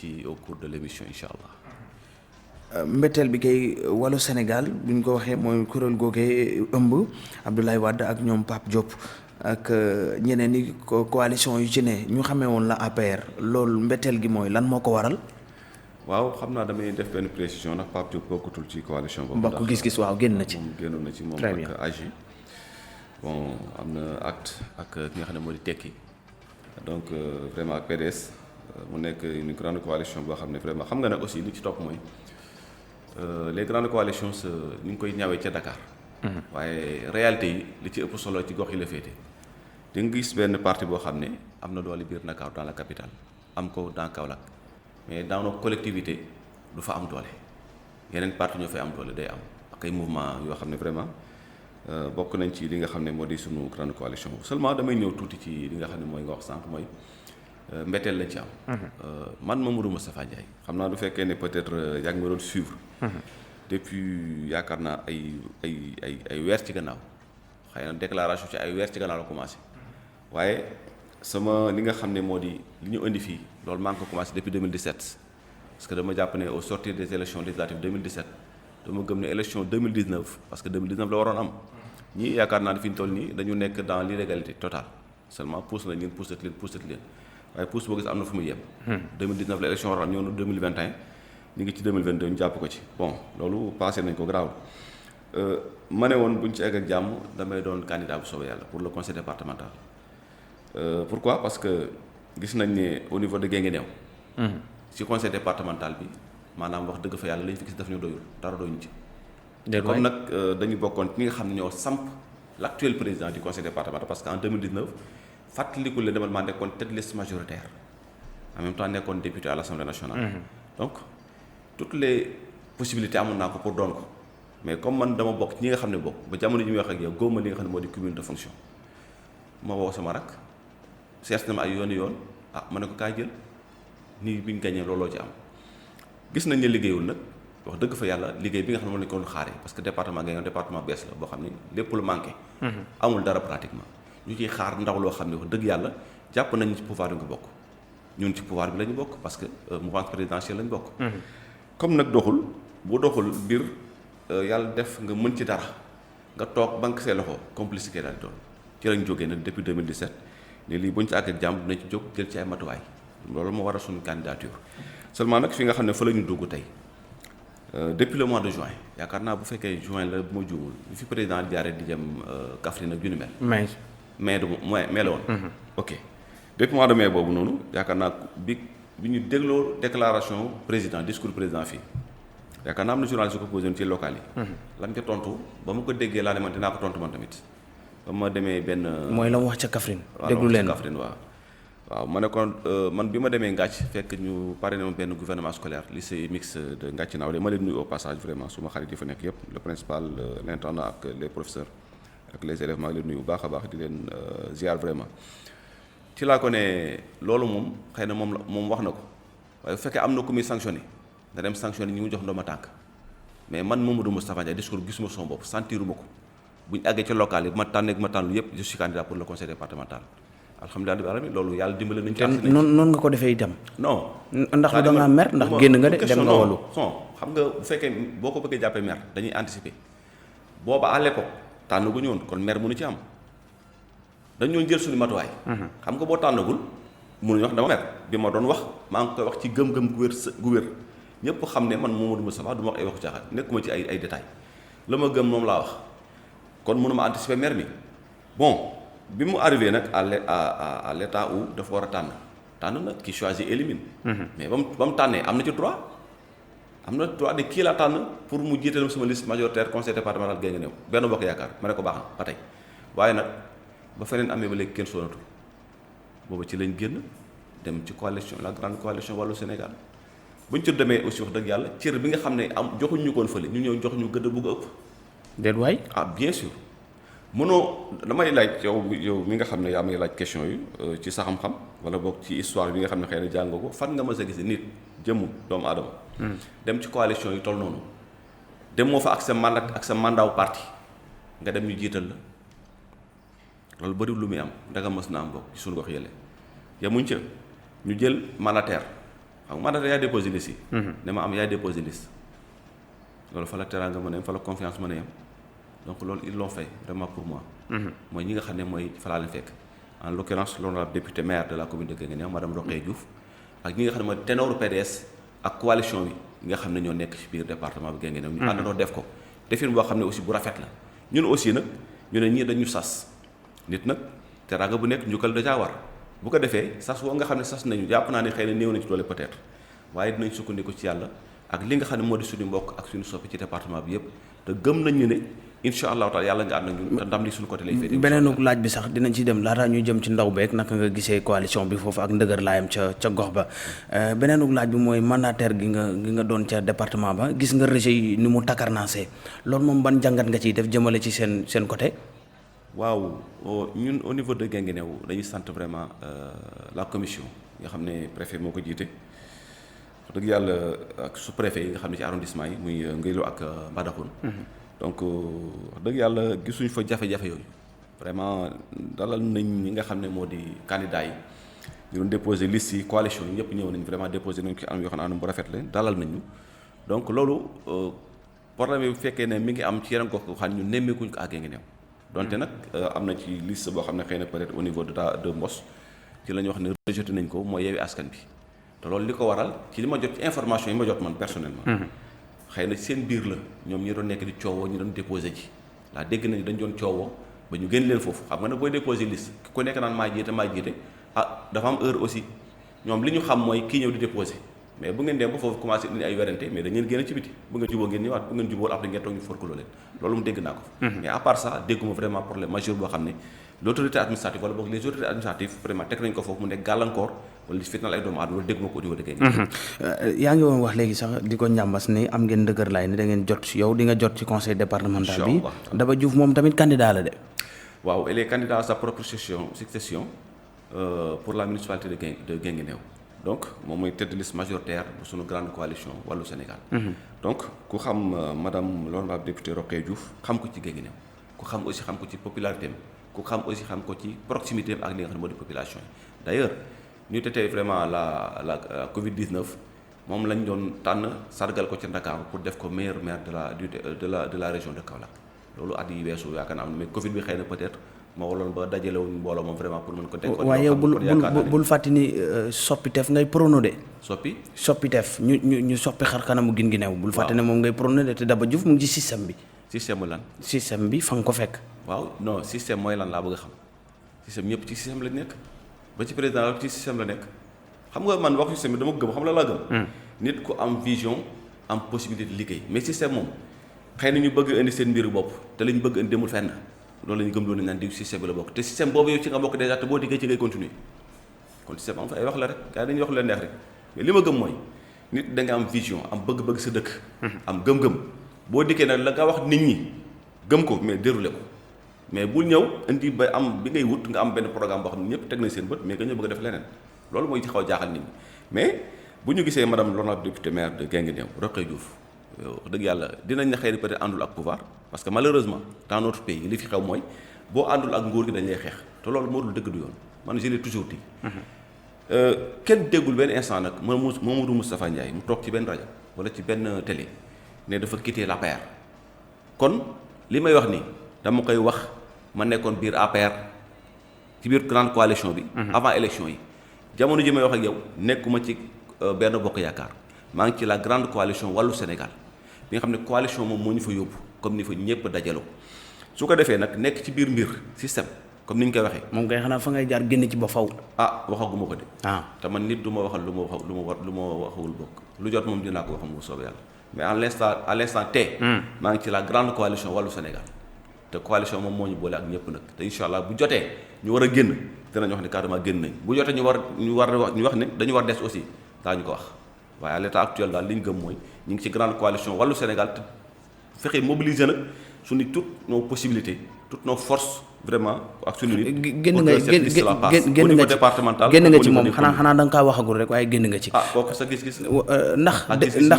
ci au cours de l'émission incha allah. mbetteel bi kay Wallu Sénégal bu ñu ko waxee mooy kuréel googee ëmb Abdoulaye Wade ak ñoom Pape Diop ak ñeneen ñi coalition yu ci ne ñu xamee woon la APR loolu mbetteel gi mooy lan moo ko waral. waaw xam naa damay def benn précision ndax Pape Diop bokkutul ci coalition boobu. mbokk gis-gis waaw génn na ci. moom génnoon na ci moom très bien ak AJ. bon am na acte ak ki nga xam ne moo di tekki donc vraiment ak PDS mu nekk une grande coalition boo xam ne vraiment xam nga nag aussi li ci topp mooy les grandes coalitions ñu ngi koy ñawee ca Dakar. waaye réalité yi li ci ëpp solo ci gox yi la féete. di nga gis benn parti boo xam ne am na doole biir Dakar dans la capitale am ko dans Kaolack mais dans nos collectivités du fa am doole yeneen parti ñoo fay am doole day am ak ay mouvement yoo xam ne vraiment bokk nañ ci li nga xam ne moo di sunu grande coalition seulement damay ñëw tuuti ci li nga xam ne mooy nga wax sànq mooy mbetteel lañ ci am. man Mamadou Moustapha Ndiaye xam naa du fekkee ne peut-être yaa ngi ma doon suivre. depuis yaakaar naa ay weer ci gannaaw xëy na déclaration ci ay weer ci gannaaw la commencé waaye sama li nga xam ne moo di li ñu indi fii loolu maa ngi ko commencé depuis 2017 parce que dama jàpp ne au sortir des élections législatives 2017 dama gëm ne élection 2019 parce que 2019 la waroon am ñii yaakaar naa ne fi ñu toll nii dañu nekk dans l'illégalité totale seulement pousse nañ leen poussat leen waaye pousse boo gis am na fu muy yem. 2019 la élection waroon ñëw na 2021 ñu ngi ci 2022 ñu jàpp ko ci bon loolu passé nañ ko grave ma ne woon bu ñu ci egg ak jàmm damay doon candidat bu soobee yàlla pour le conseil départemental. Pourquoi parce que gis nañ ne au niveau de Guinguinéo ci conseil départemental bi maanaam wax dëgg fa yàlla lañ fi gis daf ñu doyul dara doyuñu ci. comme nag dañu bokkoon ñi nga xam ne ñoo samp l'actuel président du conseil départemental parce que en 2019 fàttaliku leen dama nekkoon tête de liste majoritaire en même temps nekkoon député à l'Assemblée nationale. donc toutes les possibilités amoon naa ko pour doon ko mais comme man dama bokk ñi nga xam ne bokk ba jamono ji muy wax ak yow góob ma li nga xam ne moo di cumul de fonction ma woo sama rak seet na ma ay yoon ma ne ko kaay jël nii bi ñu gañee looloo ci am gis nañ ne liggéeyul nag wax dëgg fa yàlla liggéey bi nga xam ne moom lañ ko doon xaaree parce que département Guinguinéo département bees la boo xam ne lépp lu manqué. amul dara pratiquement ñu ciy xaar ndaw loo xam ne wax dëgg yàlla jàpp nañ ci pouvoir bi nga bokk ñun ci pouvoir bi la ñu bokk parce que mouvance présidentielle la ñu bokk. comme nag doxul mbir yàlla def nga mën ci dara nga toog banque see loxo complicité daal di doon ci lañ jógee nag depuis 2017 ne lii bu ñu ci àgg ak jàmm dinañ ci jóg jël ci ay matuwaay loolu moo war a suñu candidature seulement nag fi nga xam ne fa la ñu dugg tey depuis le mois de juin yaakaar naa bu fekkee juin la bu ma juumul bi fi président jaaree di jëm Kaffrine ak junni mel. mai la woon. ok depuis mois de mai boobu noonu yaakaar naa bi ñu dégloo déclaration président discours président fii yaakaar naa am na journaliste ko posé ci local yi. lan ca tontu ba ma ko déggee laa ne man dinaa ko tontu man tamit ba ma demee benn. mooy la mu wax ca Kaffrine. déglu leen Kaffrine waaw ma ne kon man bi ma demee Ngathie fekk ñu pare na benn gouvernement scolaire lycée mixte de Ngathie Nawlé ma leen nuyu au passage vraiment suma xarit yi fa nekk yëpp le principal l'intendant ak les professeurs ak les élèves maa ngi leen nuyu bu baax a baax di leen ziar vraiment. ci laa ko ne loolu moom xëy na moom wax na ko waaye bu fekkee am na ku muy sanctionné nga dem sanctionné ñi mu jox ndooma tànk mais man Mamadou Moustapha Ndiaye discours gisuma sama bopp sentiruma ko bu ñu àggee ci local yi bu ma tànnee bu ma tànnul yëpp je suis candidat pour le conseil départemental alhamdulilah rabbil alamin loolu yàlla dimbale nañu. te noonu nga ko defee itam. non ndax da ngaa mer ndax génn nga de dem nga Wallu. xam nga bu fekkee boo ko bëggee jàppee mer dañuy anticiper booba à l'époque tànn gu ñu woon kon mer mënu ci am. dañoo jël suñu matuwaay. xam nga boo tànnagul mënuñu wax dama mer bi ma doon wax maa ngi koy wax ci gëm-gëm gu wér ñëpp xam ne man Mamadou Moustapha du ma wax ay waxu caaxaan nekkuma ci ay détails la ma gëm moom laa wax kon mënuma anticiper mer mi bon bi mu arrivé nag à l'état où dafa war a tànn nag ki choisit élimine. mais ba mu tànnee am na ci droit de kii laa tànn pour mu jiital sama liste majoritaire conseil départemental Guinguinéo benn bokk yaakaar ma ne ko baax na ba tey waaye nag. ba feneen amee ba léegi kenn soonatul booba ci lañ génn dem ci coalition la grande coalition Wallu Sénégal bu ñu ci demee aussi wax dëgg yàlla cër bi nga xam ne joxuñ ñu koon fële ñu ñëw jox ñu gëdd bu ko ëpp. déet waay. bien sûr mënoo damay laaj yow mi nga xam ne yaa may laaj question yi ci sa xam-xam wala boog ci histoire bi nga xam ne xëy na jàngoo ko fan nga mës a gis nit jëmm doomu aadama. dem ci coalition yi toll noonu dem moo fa ak sa mandat parti nga dem ñu jiital la. loolu bëriwul lu muy am ndaga mës na am bokk ci suñu gox yële yamuñ ca ñu jël mandataire xam nga mandataire yaa déposé liste yi. ne ma am yaa déposé liste. loolu fa la teraanga mën a yem fa la confiance mën a yem donc loolu ils l'ont fait vraiment pour moi. mooy ñi nga xam ne mooy fa laa leen fekk en l'occurrence l'honorable député maire de la commune de Guinguinéo madame Rokhaya Diouf ak ñi nga xam ne mooy ténoru PDS ak coalition bi nga xam ne ñoo nekk ci biir département bi Guinguinéo ñu àndandoo def ko defin boo xam ne aussi bu rafet la ñun aussi nag ñu ne ñii dañu sas nit nag teraanga bu nekk njukkal dajaa war bu ko defee sas woo nga xam ne sas nañu jàpp naa ne xëy na néew nañ ci doole peut-être waaye dinañ sukkandiku ci yàlla ak li nga xam ne moo di suñu mbokk ak suñu soppi ci département bi yëpp te gëm nañ ñu ne incha allahu taala yàlla nga ànd ak ñun te ndam li suñu côté lay féetee. beneen laaj bi sax dinañ ci dem laataa ñuy jëm ci ndaw beeg naka nga gisee coalition bi foofu ak ndëgër laayam ca gox ba beneen laaj bi mooy mandataire gi nga doon ca département ba gis nga rejet yi ni mu takarnaasee loolu moom ban jàngat nga ciy def jëmale ci seen côté. waaw ñun au niveau de Guinguinéo dañuy sant vraiment la commission nga xam ne préfet moo ko jiite. wax dëgg yàlla ak sous-préfet yi nga xam ne ci arrondissement yi muy Ngélo ak Mbadakhoune donc wax dëgg yàlla gisuñ fa jafe-jafe yooyu vraiment dalal nañ ñi nga xam ne moo di candidat yi ñu doon déposé liste yi coalition yi ñëpp ñëw nañ vraiment déposé nañ ci anam yoo xam ne anam bu rafet la dalal nañu donc loolu problème yi bu fekkee ne mi ngi am ci yeneen gox xam ne ñu nemmeekuñ ko ak Guinguinéo donte nag am na ci liste boo xam ne xëy na peut-être au niveau de Mbos ci la ñu wax ne rejeté nañ ko mooy Yewwi Askan Wi te loolu li ko waral ci li ma jot ci information yi ma jot man personnellement xëy na seen biir la ñoom ñi doon nekk di coowoo ñi doon déposé ji laa dégg nañu dañ doon coowoo ba ñu génn leen foofu xam nga nag booy déposé liste ku nekk naan maa jiite dafa am heure aussi ñoom li ñu xam mooy kii ñëw di déposé mais bu ngeen dem ba foofu commencé indi ay werante mais dañ leen génn ci biti bu ngeen juboo ngeen ñëwaat bu ngeen jubóol après ngeen toog ñu forkuloo leen loolu mu dégg naa ko mais à part ça dégguma vraiment problème majeur boo xam ne l'autorité administrative wala boog les autorités administratives vraiment teg nañ ko foofu mu nekk gàllankoor wala di fitnal ay doomu aadama loolu dégg ma ko au niveau de Guinguinéo. yaa ngi woon wax léegi sax di ko njàmbas ni am ngeen dëgër laay ni da ngeen jot yow di nga jot ci conseil départemental bi Daba Diouf moom tamit candidat la de. waaw elle est candidat à sa propre succession pour la municipalité de Guinguinéo donc moom mooy tête de liste majoritaire bu suñu grande coalition wàllu Sénégal. donc ku xam madame l'honorable député Rokhaya Diouf xam ko ci Guinguinéo ku xam aussi xam ko ci popularité am ku xam aussi xam ko ci proximité am ak li nga xam ne moo di population yi d'ailleurs ñu tetee vraiment la Covid-19 moom lañ doon tànn sargal ko ci Ndakaaru pour def ko meilleur maire de la région de Kaolack loolu at yi weesu yaakaar naa am na mais Covid bi xëy na peut-être moo waloon ba dajalewuñ mbooloo moom vraiment pour mën ko teg ko. waaye yow bul fàtti ni soppiteef ngay prono de. soppiteef ñu soppi xar kanamu Guinguinéo bul fàtte ne moom ngay prono de te Daba Diouf mu ngi ci système bi. système lan. système bi fa nga ko fekk. waaw non système mooy lan laa bëgg a xam système ñëpp ci système la nekk ba ci président la ci système la nekk xam nga man wax système bi dama gëm xam la laa gëm. nit ku am vision am possibilité de liggéey mais système moom xëy na ñu bëgg indi seen mbiru bopp te lañ bëgg indi demul fenn loolu la ñu gëm loolu nañ naan di système bi la bokk te système boobu yow ci nga bokk déjà te boo diggee ci ngay continuer kon système am fa ay wax la rek gars yi dañuy wax leen neex rek mais li ma gëm mooy nit da nga am vision am bëgg-bëgg sa dëkk. am gëm-gëm boo dikkee nag la nga wax nit ñi gëm ko mais déroulé ko mais bul ñëw indi ba am bi ngay wut nga am benn programme boo xam ne ñëpp teg nañ seen bët mais nga ñëw bëgg a def leneen loolu mooy ci xaw a jaaxal nit ñi mais bu ñu gisee madame l'honorable député maire de Guinguinéo Rokhaya Diouf wax dëgg yàlla dinañ na xëy na peut-être àndul ak pouvoir parce que malheureusement dans notre pays li fi xew mooy boo àndul ak nguur gi dañ lay xeex te loolu moo dul dëgg du yoon man je l'ai toujours dit kenn déggul benn instant nag Mamadou Moustapha Ndiaye mu toog ci benn rajo wala ci benn télé ne dafa quitter l'APR kon li may wax nii dama koy wax ma nekkoon biir APR ci biir grande coalition bi avant élection yi jamono ji may wax ak yow nekkuma ci benn bokk yaakaar maa ngi ci la grande coalition wàllu Sénégal bi nga xam ne coalition moom moo ñu fa yóbbu comme ni fa ñëpp dajaloo su ko defee nag nekk ci biir mbir système comme ni ñu koy waxee. moom kay xanaa fa ngay jaar génn ci ba faw. waxaguma ko de. te man nit du ma waxal lu ma waxul bokk lu jot moom dinaa ko wax mu soobee yàlla mais à l'instant T. maa ngi ci la grande coalition wàllu Sénégal te coalition moom moo ñu boole ak ñëpp nag te incha allah bu jotee ñu war a génn dinañ wax ne carrément génn nañ bu jotee ñu wax ne dañu war des aussi daañu ko wax. waaye à l'état actuel daal li ñu gëm mooy ñu ngi ci grande coalition wàllu Sénégal te fexe mobiliser nag suñu toutes nos possibilités toutes nos forces vraiment ak suñu nit. génn nga ci moom xanaa da nga kaa waxagul rek waaye génn nga ci. kooku sa gis-gis. ndax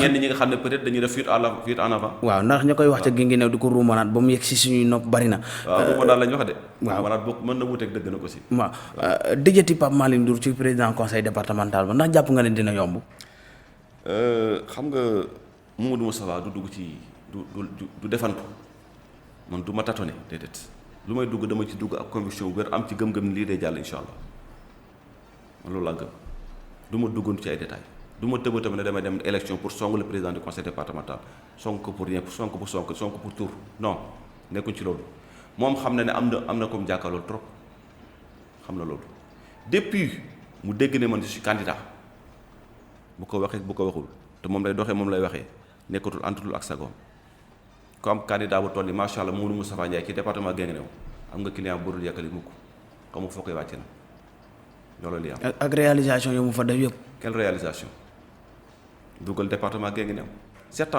ñenn ñi nga xam ne peut-être dañuy def fuite en avant. waaw ndax ña koy wax ca Guinguinéo di ko ruumanaat ba mu yegg si suñuy nopp bari na. waaw ruuma daal la ñu wax de. waaw ruumanaat boobu mën na wuuteeg dëgg na ko si. waaw dëjëti Pape Malick Ndour ci président conseil départemental ba ndax jàpp nga ne dina yomb. xam nga Mamadou Moustapha du dugg ci du defantu man du ma tâtonner déedéet lu may dugg dama ci dugg ak conviction wér am ci gëm-gëm ni lii day jàll incha allah man loolu laa gëm du ma duggoon ci ay détails du ma tëb ne damay dem élection pour song le président du conseil départemental song ko pour rien song ko pour tour non nekkuñ ci loolu moom xam na ne am na comme jàkkaarloo trop xam na loolu depuis mu dégg ne man je suis candidat bu ko waxee bu ko waxul te moom lay doxee moom lay waxee nekkatul antutul ak sagoom ku am candidat bu toll nii macha allah Mamadou Moustapha Ndiaye ci département Guinguinéo am nga client bu dul yàkkali mukk xamu foo koy wàcce na loolu li am. ak réalisation yi mu fa def yëpp. quelle réalisation dugal département Guinguinéo 7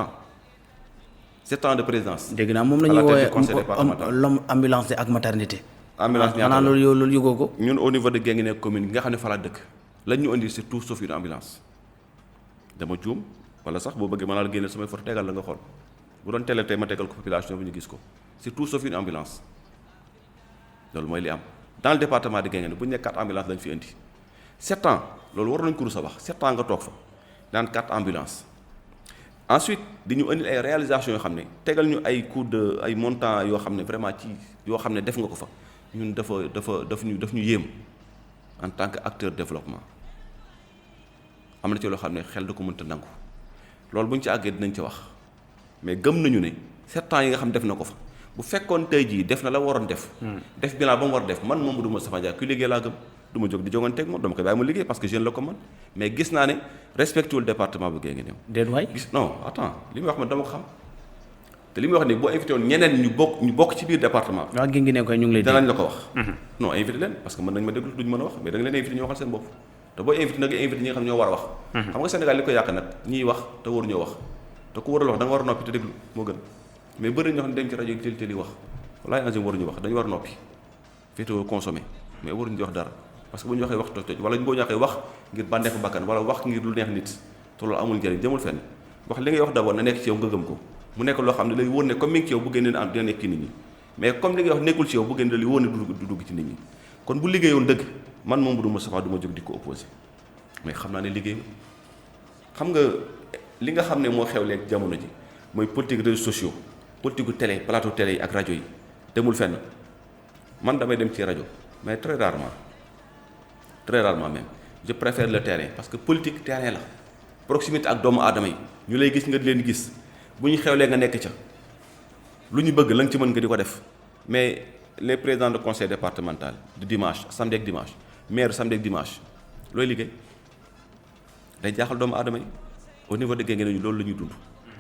ans de présidence. dégg naa moom la ñuy woowee l'homme ambulance ak maternité. ambulance ñaata xanaa loolu yëgoo ko. ñun au niveau de Guinguinéo commune nga xam ne fa la dëkk lañ ñu indi c'est tout sauf une ambulance dama juum wala sax boo bëggee mën naa la génne samay photo tegal la nga xool bu doon télé tey ma tegal ko population bi ñu gis ko c'est tout sauf une ambulance loolu mooy li am dans le département de Guinguinéo bu ñu ne 4 ambulances lañ fi indi 7 ans loolu war nañ ko rus a wax 7 ans nga toog fa daan 4 ambulances ensuite di ñu indil ay réalisations yoo xam ne tegal ñu ay coût de ay montants yoo xam ne vraiment ci yoo xam ne def nga ko fa ñun daf ñu yéem en tant que acteur de développement am na ci loo xam ne xel da ko mënta nangu loolu bu ñu ci àggee dinañ ci wax mais gëm nañu ne 7 ans yi nga xam def na ko fa bu fekkoon tey jii def na la waroon def. def bilan ba mu war def man Mamadou Moustapha Ndiaye ku liggéey laa gëm du ma jóg di joganteeg moom dama koy bàyyi mu liggéey parce que jeune la ko man mais gis naa ne respecté wul département bu Guinguinéo. déet waay gis non attends li muy wax man dama ko xam te li muy wax ni boo invité woon ñeneen ñu bokk ci biir département bi. waa Guinguinéo koy ñu ngi lay dégg danañ la ko wax. non invité leen parce que mën nañ ma déglu duñ mën a wax mais da nga leen invité ñu waxal seen bopp te boo invité nag invité ñi nga xam ne ñoo war a wax. xam nga Sénégal li ko yàq nag ñiy wax te waruñoo wax te ku waral wax da nga war a noppi te déglu moo gën mais bëri ñoo xam ne dem ci rajo yi teel wax walaay angim waruñu wax dañu war a noppi féetewoo consommé mais waruñu di wax dara parce que bu ñu waxee wax toj wala boo ñu waxee wax ngir bànneexu bakkan wala wax ngir lu neex nit te loolu amul njëriñ jëmul fenn wax li ngay wax d'abord na nekk ci yow nga gëm ko mu nekk loo xam ne lay wóor ne comme mi ngi ci yow bu génnee dina nekk ci nit ñi mais comme li ngay wax nekkul ci yow bu génnee li wóor ne du dugg ci nit ñi kon bu liggéeyoon dëgg man moom du Moustapha du ma jóg di ko opposé mais xam naa ne liggéey xam nga li nga xam ne moo xew léegi jamono ji mooy politique réseaux sociaux politique gu télé plateau télé yi ak rajo yi demul fenn man damay dem ci rajo mais très rarement même je préfère le terrain parce que politique terrain la proximité ak doomu aadama yi ñu lay gis nga di leen gis bu ñu xewlee nga nekk ca lu ñu bëgg la nga ci mën nga di ko def mais les présidents de conseil départemental du dimanche samedi ak dimanche maire samedi ak dimanche looy liggéey day jaaxal doomu aadama yi au niveau de Guinguinéo ñu loolu la ñuy dund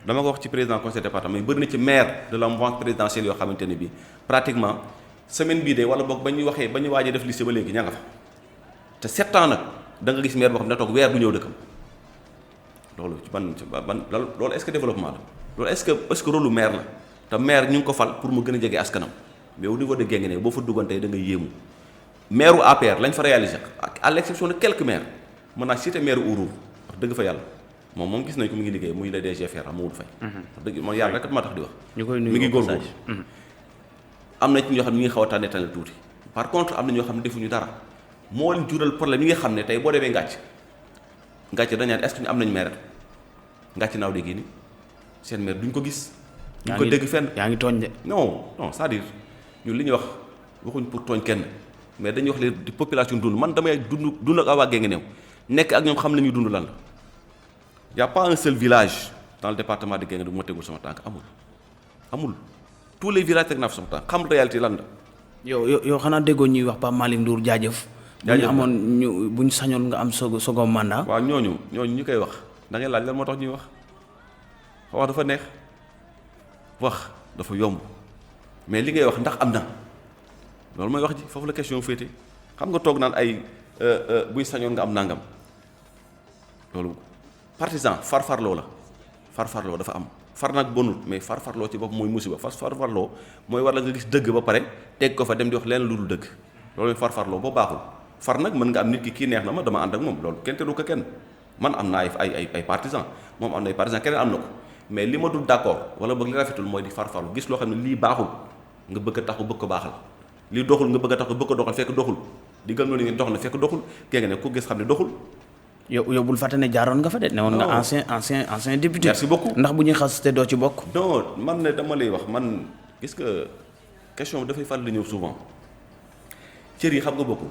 dama ko wax ci président conseil département yi bëri na ci maire de la mouvance présidentielle yoo xamante ne bii pratiquement semaine bii de wala boog ba ñu waajee def liste ba léegi ña nga fa te 7 ans nag da nga gis maire boo xam ne da toog weer du ñëw dëkkam loolu ci ban loolu est-ce que développement la loolu est-ce que rôle lu maire la te maire ñu ngi ko fal pour mu gën a jege askanam mais au niveau de Guinguinéo boo fa duggoon tey da nga yéemu maire u APR lañ fa réalisé à l'exception de quelques maires mën naa citer maire Ourour wax dëgg fa yàlla moom gis nañ ko mi ngi liggéey muy le DG FERA Maodo Faye wax dëgg moom yàlla rek ma tax di wax mi ngi góorgóorlu am na ci ñoo xam ne ñi ngi xaw a tànne tuuti par contre am na ñoo xam ne defuñu dara moo leen jural problème yi nga xam ne tey boo demee ngàcc dañ naan est-ce que ñu am nañ maire ngàcc naaw dégg ni seen maire duñ ko gis duñ ko dégg fenn yaa ngi tooñ de non c'est-à-dire ñun li ñuy wax waxuñ pour tooñ kenn mais dañuy wax di population dund man damay dund ak waa Guinguinéo nekk ak ñoom xam nañuy dund lan la y a pas un seul village dans le département de Guinguinéo bu ma tegul sama tànk amul tous les villages teg naa fa sama tànk xam réalité lan la yow xanaa déggoo ñuy wax Pape Malick Ndour jaajëf bu ñu amoon bu ñu sañoon nga am second mandat waaw ñooñu ñu koy wax da ngay laaj lan moo tax ñuy wax dafa neex wax dafa yomb mais li ngay wax ndax am na loolu mooy wax ji foofu la question féete xam nga toog naan ay buñ sañoon nga am nangam loolu partisan farfarloo dafa am far nag bonul mais farfarloo ci bopp mooy musiba farfarloo mooy war la nga gis dëgg ba pare teg ko fa dem di wax leen lu dul dëgg loolu mooy farfarloo boo baaxul far nag mën nga am nit ki kii neex na ma dama ànd ak moom loolu kenn teru ko kenn man am naa ay partisan moom am na ay partisan keneen am na ko mais li ma dul d'accord wala boog li rafetul mooy di farfarlu gis loo xam ne lii baaxul nga bëgg a taxu bëgg ko baaxal lii doxul nga bëgg a taxu bëgg ko doxal fekk doxul di gëm noonu ngeen dox na fekk doxul kee nga ne ku gis xam ne doxul yow bul fàtte ne jaaroon nga fa de. ne woon nga ancien député. merci beaucoup ndax bu ñuy xas te doo ci bokk. non man ne dama lay wax man gis nga question bi dafay faral di ñëw souvent cër yi xam nga bokkul.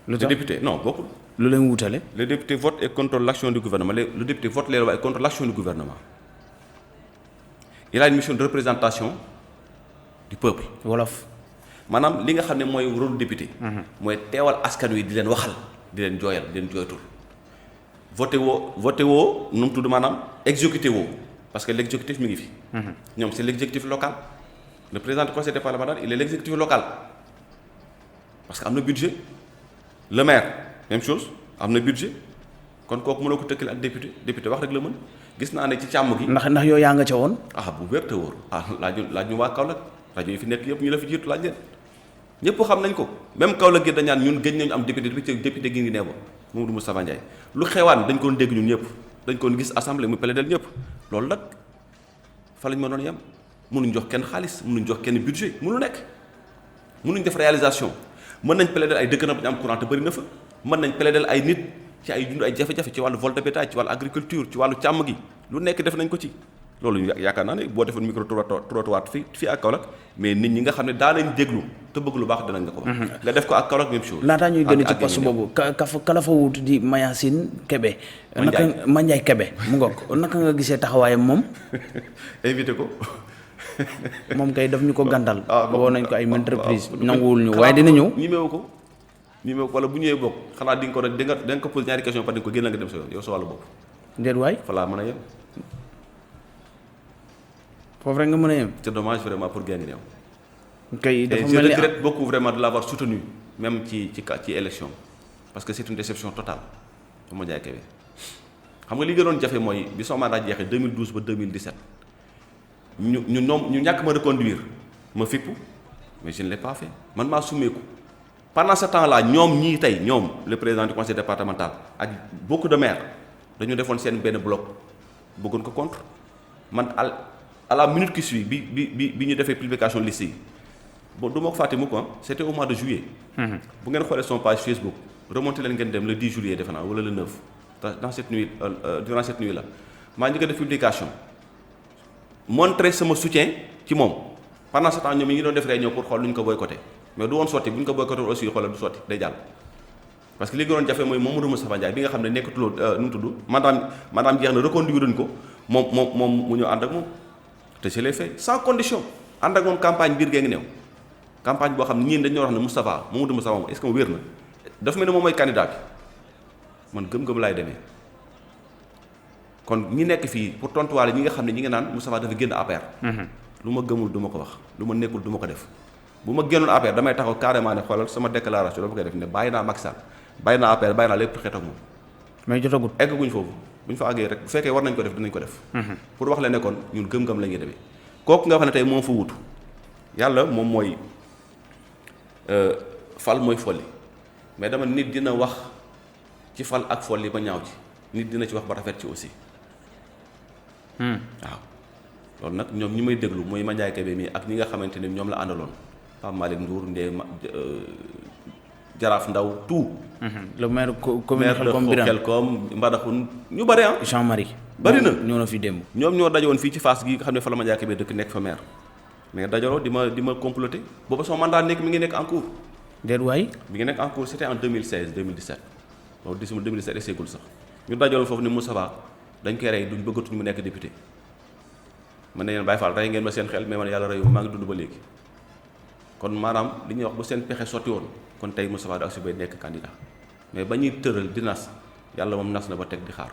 lu tax le député non bokkul. lu leen wutale. le député vote et contrôle l'action du gouvernement le député vote les lois et contrôle l'action du gouvernement il a une mission de représentation du peuple. wolof. maanaam li nga xam ne mooy rôle député. mooy teewal askan wi di leen waxal di leen jooyal di leen jooytul. voté woo nu mu tudd maanaam exécuté woo parce que l'exécutif mi ngi fi. ñoom c'est l'exécutif local. le président du conseil départemental il est l'exécutif local parce que am na budget. le maire même chose am na budget kon kooku mënoo ko tëkkale ak député wax rek la mën gis naa ne ci càmm gi. ndax yow yaa nga ca woon. bu wér te wóor laaj ñu waa Kaolack rajo yi fi nekk yëpp ñu la fi jiitu laaj leen ñëpp xam nañ ko même Kaolack gi dañ naan ñun gëj nañu am député gi ngi nee ba Mamadou Moustapha Ndiaye lu xewaan dañ ko dégg ñun ñëpp dañ ko gis assemblée mu plaidel ñëpp loolu nag fa lañ mënoon yem mënuñ jox kenn xaalis mënuñ jox kenn budget mënu nekk mënuñ def réalisation mën nañ plaider ay dëkk na bu ñu am courant te bëri na fa mën nañ plaider ay nit ci ay dund ay jafe-jafe ci wàllu vol de bétail ci wàllu agriculture ci wàllu càmm gi lu nekk def nañ ko ci loolu yaakaar naa ne boo defoon micro trottoir fii ak Kaolack mais nit ñi nga xam ne daa nañ déglu te bëgg lu baax danañ la ko wax nga def ko ak Kaolack même chose. laataa ñuy gën ci poste boobu kala fa wut di Mayacine Kébé. Mandiaye Kébé mu ngoog naka nga gisee taxawaayam moom. invité ko. moom kay daf ñu ko gàndal. woo nañ ko ay entreprise nanguwul ñu waaye dina ñëw. ñimewu ko wala bu ñëwee bokk xanaa di nga ko rek di nga ko posé ñaari question parce que di nga ko génn nga dem sa yoon yow sa wàllu bopp. déet waay fa laa mën a yem. foofu rek nga mën a yem. c'est dommage vraiment pour Guinguinéo. kay dafa et je mel ni regrette beaucoup vraiment de l'avoir soutenu même ci élection parce que c'est une déception totale pour Mandiaye Kébé xam nga li gënoon jafe mooy bi sama mandat jeexee 2012 ba 2017 ñu ñàkk ma reconduire ma fippu mais je ne l'ai pas fait man maa summeeku pendant ce temps là ñoom ñii tey ñoom le président du conseil départemental ak beaucoup de maires dañu defoon seen benn bloc bëggoon ko contre man à la minute qui suit bi ñu defee publication liste yi bon du ma ko fàtte mu ko c'était au mois de juillet. bu ngeen xoolee son page Facebook remonté leen ngeen dem le 10 juillet defe naa wala le 9 dans cette nuit durant cette nuit là maa ngi def publication montrer sama soutien ci moom pendant ce temps ñoom ñu ngi doon def réunion pour xool lu ñu ko boycotté mais du woon sotti bu ñu ko boycotté aussi xoolal du sotti day jàll. parce que li gënoon jafe mooy Mamadou Moustapha Ndiaye bi nga xam ne nekkatuloo nu mu tudd maanaam jeex na reconduire duñ ko moom mu ñëw ànd ak moom te je l'ai fait sans condition ànd ak moom campagne biir Guinguinéo campagne boo xam ne ñii dañoo wax ne Mamadou Moustapha moom est-ce que wér na dafa mel ne moom mooy candidat bi man gëm-gëm laay demee kon ñi nekk fii pour tontuwaale ñi nga xam ne ñi nga naan Moustapha dafa génn APR. lu ma gëmul du ma ko wax lu ma nekkul du ma ko def bu ma génnoon APR damay taxaw carrément ne xoolal sama déclaration dama koy def ne bàyyi naa Macky Sall bàyyi naa APR bàyyi naa lépp xeet ak moom. mais jotagut eggaguñ foofu bu ñu fa àggee rek bu fekkee war nañ ko def dinañ ko def. pour wax la ne kon ñun gëm-gëm la ñuy demee kooku nga xam ne tey moom fa wutu yàlla moom mooy fal mooy folli mais dama nit dina wax ci fal ak folli ba ñaaw ci nit dina ci wax ba rafet ci aussi. waaw loolu nag ñoom ñi may déglu mooy Mandiaye Kébé mi ak ñi nga xamante ne ñoom la àndaloon Pape Malick Ndour Ndeye Jaraaf Ndaw tout. le maire commune Xelkom Birame Xelkom Mbadakhoune ñu bëri Jean-Marie bëri na ñoo na fi démb. ñoom ñoo dajowoon fii ci Fass gi nga xam ne fa la Mandiaye Kébé dëkk nekk fa maire mais dajaloo di ma comploter booba son mandat mi ngi nekk en cours. déet waay mi ngi nekk en cours c'était en 2016 2017 boobu disuma 2017 esseegul sax ñu dajaloon foofu ne Moustapha dañ koy rey duñ bëggatuñ mu nekk député man ne leen Baye Fall rey ngeen ma seen xel mais man yàlla reyu maa ngi dund ba léegi kon maanaam li ñuy wax bu seen pexe sotti woon kon tey Moustapha da ak si bay nekk candidat mais ba ñuy tëral di nas yàlla moom nas na ba teg di xaar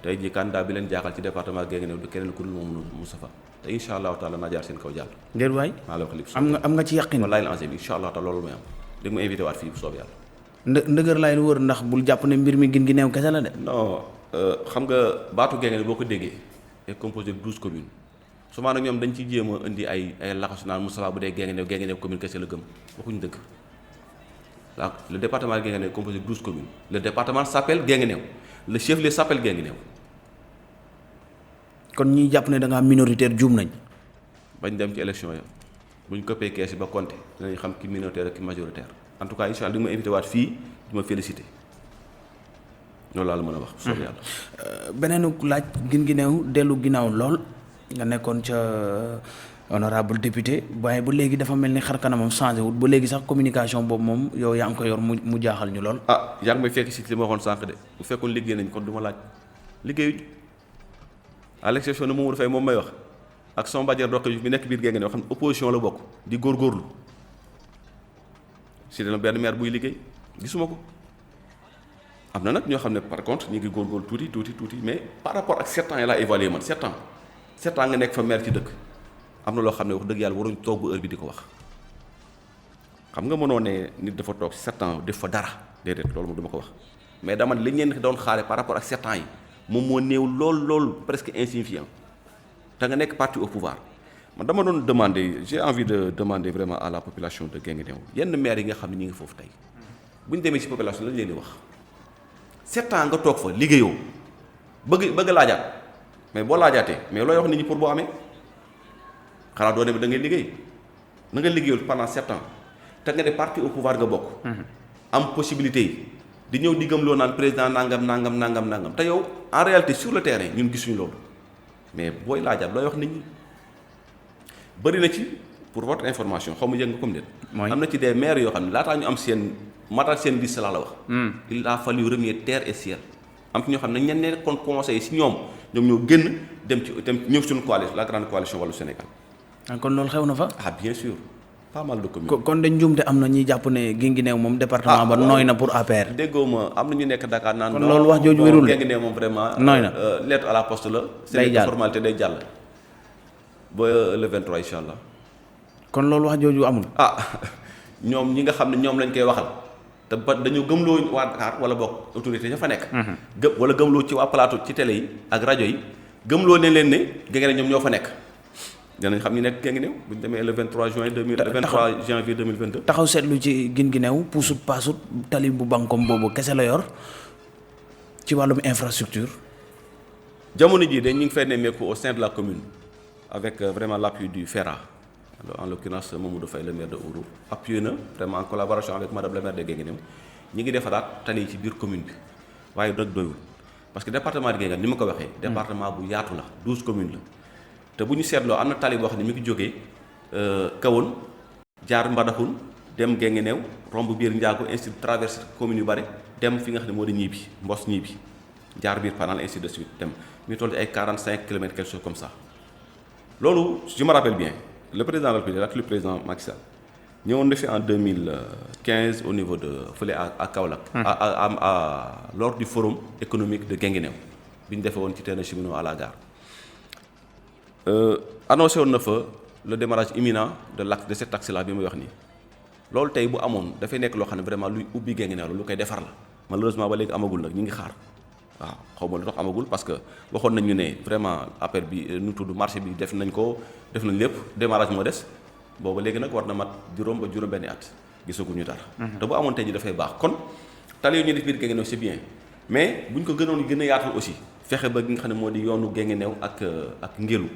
tey jii candidat bi leen jaaxal ci département Guinguinéo du keneen ku dul moom Moustapha te incha allahu taala naa jaar seen kaw jàll. déet waay maa la wax lépp am nga ci yàqin. wallaay la bi incha allah taala loolu mooy am dégg ma invité waat fii bu soob yàlla. ndëgër laay wër ndax bul jàpp ne mbir mi Guinguinéo kese la de. non xam nga baatu Guinguinéo boo ko déggee est composé de 12 communes souvent nag ñoom dañ ci jéem a indi ay laxasu naan Moustapha bu dee Guinguinéo commune kese la gëm waxuñu dëgg donc le département de Guinguinéo est composé de 12 communes le département s'appelle Guinguinéo le chef-lieu s'appelle Guinguinéo. kon ñi jàpp ne da ngaa minoritaire juum nañ. bañ dem ci élection ya buñ coppee kees yi ba compté dinañ xam ki minoritaire ak ki majoritaire en tout cas incha allah di ma invité waat fii di ma félicité loolu laa la mën a wax soobee yàlla. beneenu laaj Guinguinéo dellu ginnaaw lool nga nekkoon ca honorable député waaye bu léegi dafa mel ni xar kanamam changé wut ba léegi sax communication boobu moom yow yaa ngi ko yor mu jaaxal ñu lool. yaa ngi may fekk si li ma waxoon sànq de bu fekkoon liggéey nañ kon du ma laaj liggéeyuñ à l'exception de Mamadou Faye moom may wax ak son badière doq bi nekk biir Guinguinéo xam ne opposition la bokk di góorgóorlu si dana benn maire buy liggéey gisuma ko. am na nag ñoo xam ne par contre ñu ngi góorgóorlu tuuti mais par rapport ak 7 ans yi laa évalué man 7 ans nga nekk fa maire ci dëkk am na loo xam ne wax dëgg yàlla waruñ toog bu heure bi di ko wax xam nga mënoo ne nit dafa toog 7 ans def fa dara déedéet loolu moom du ma ko wax mais dama ne li ngeen doon xaare par rapport ak 7 ans yi moom moo néew lool presque insignifiant te nga nekk parti au pouvoir man dama doon demander j'ai envie de demander vraiment à la population de Guinguinéo yenn maire yi nga xam ne ñi ngi foofu tey bu ñu demee ci population lañ leen di wax 7 ans nga toog fa liggéeyoo bëgg laajaat mais boo laajaatee mais looy wax nit ñi pour boo amee xanaa doo dem da ngay liggéey na nga liggéeyul pendant 7 ans te nga ne parti au pouvoir nga bokk. am possibilité yi di ñëw di gëmloo naan président nangam te yow en réalité sur le terrain ñun gisuñu loolu mais booy laajaat looy wax nit ñi bëri na ci pour votre information xaw ma yëg nga comme nit. am na ci des maires yoo xam ne laataa ñu am seen. matal seen liste laa la wax. il a fallu renier terre et ciel. am ci ñoo xam ne ñenn nekkoon conseil si ñoom ñoo génn dem ñëw suñu coalition la grande coalition Wallu Sénégal. kon loolu xew na fa. bien sûr pas mal de communes. kon dañ njuumte am na ñuy jàpp ne Guinguinéo moom département ba nooy na pour APR. déggoo ma am na ñu nekk Dakar naan. kon loolu wax jooju wérul de Guinguinéo moom vraiment. nooy na lettre à la poste la. day jàll formalité day jàll. ba le 23 incha allah. kon loolu wax jooju amul. ñoom ñi nga xam ne ñoom lañ koy waxal. te ba dañoo gëmloo waa Dakar wala boog autorité ya fa nekk. wala gëmloo ci waa plateau ci télé yi ak rajo yi gëmloo ne leen ne Guinguinéo ñoom ñoo fa nekk dinañ xam ñu nekk Guinguinéo bu ñu demee le 23 juin 23 janvier 2022. taxaw seetlu ci Guinguinéo puusut paasut tali bu bankom boobu kese la yor ci wàllum infrastructure. jamono jii dañ ñu ngi fay nemmeeku au sein de la commune avec vraiment l'appui du FERA. En l'occurrence Mamadou Faye le maire de Ourour appuyé na vraiment en collaboration avec madame le maire de Guinguinéo ñi ngi defaraat tali yi ci biir commune bi waaye nag doyul parce que département de Guinguinéo ni ma ko waxee. département bu yaatu la 12 communes la te bu ñu seetloo am na tali boo xam ne mi ngi jógee Kahone jaar Mbadakhoune dem Guinguinéo romb biir Ndiago ainsi de traverse communes yu bari dem fi nga xam ne moo di Ñibi Mbos Ñibi jaar biir Panal ainsi de suite dem mi toll ay 45 kilomètres quelque chose comme ça loolu je me rappelle bien. Le président de la République ak le président Macky Sall ñëwoon na fi en 2015 au niveau de fële à Kaolack. Lors du forum économique de Guinguinéo bi ñu defee woon ci terrain cheminot à la gare. Annoncé woon na fa le démarrage imminent de l'axe de cet axe là bi muy wax nii loolu tey bu amoon dafay nekk loo xam ne vraiment luy ubbi Guinguinéo la lu koy defar la malheureusement ba léegi amagul nag ñu ngi xaar. waaw xaw ma lu tax amagul parce que waxoon nañ ñu ne vraiment affaire bi nu tudd marché bi def nañ lépp démarrage moo des booba léegi nag war na mat juróom benni at gisaguñu dara. te bu amoon tey ji dafay baax kon tali yu ñu def biir Guinguinéo c'est bien mais buñ ko gënoon gën a yaatal aussi fexe ba gi nga xam ne moo di yoonu Guinguinéo ak Ngélu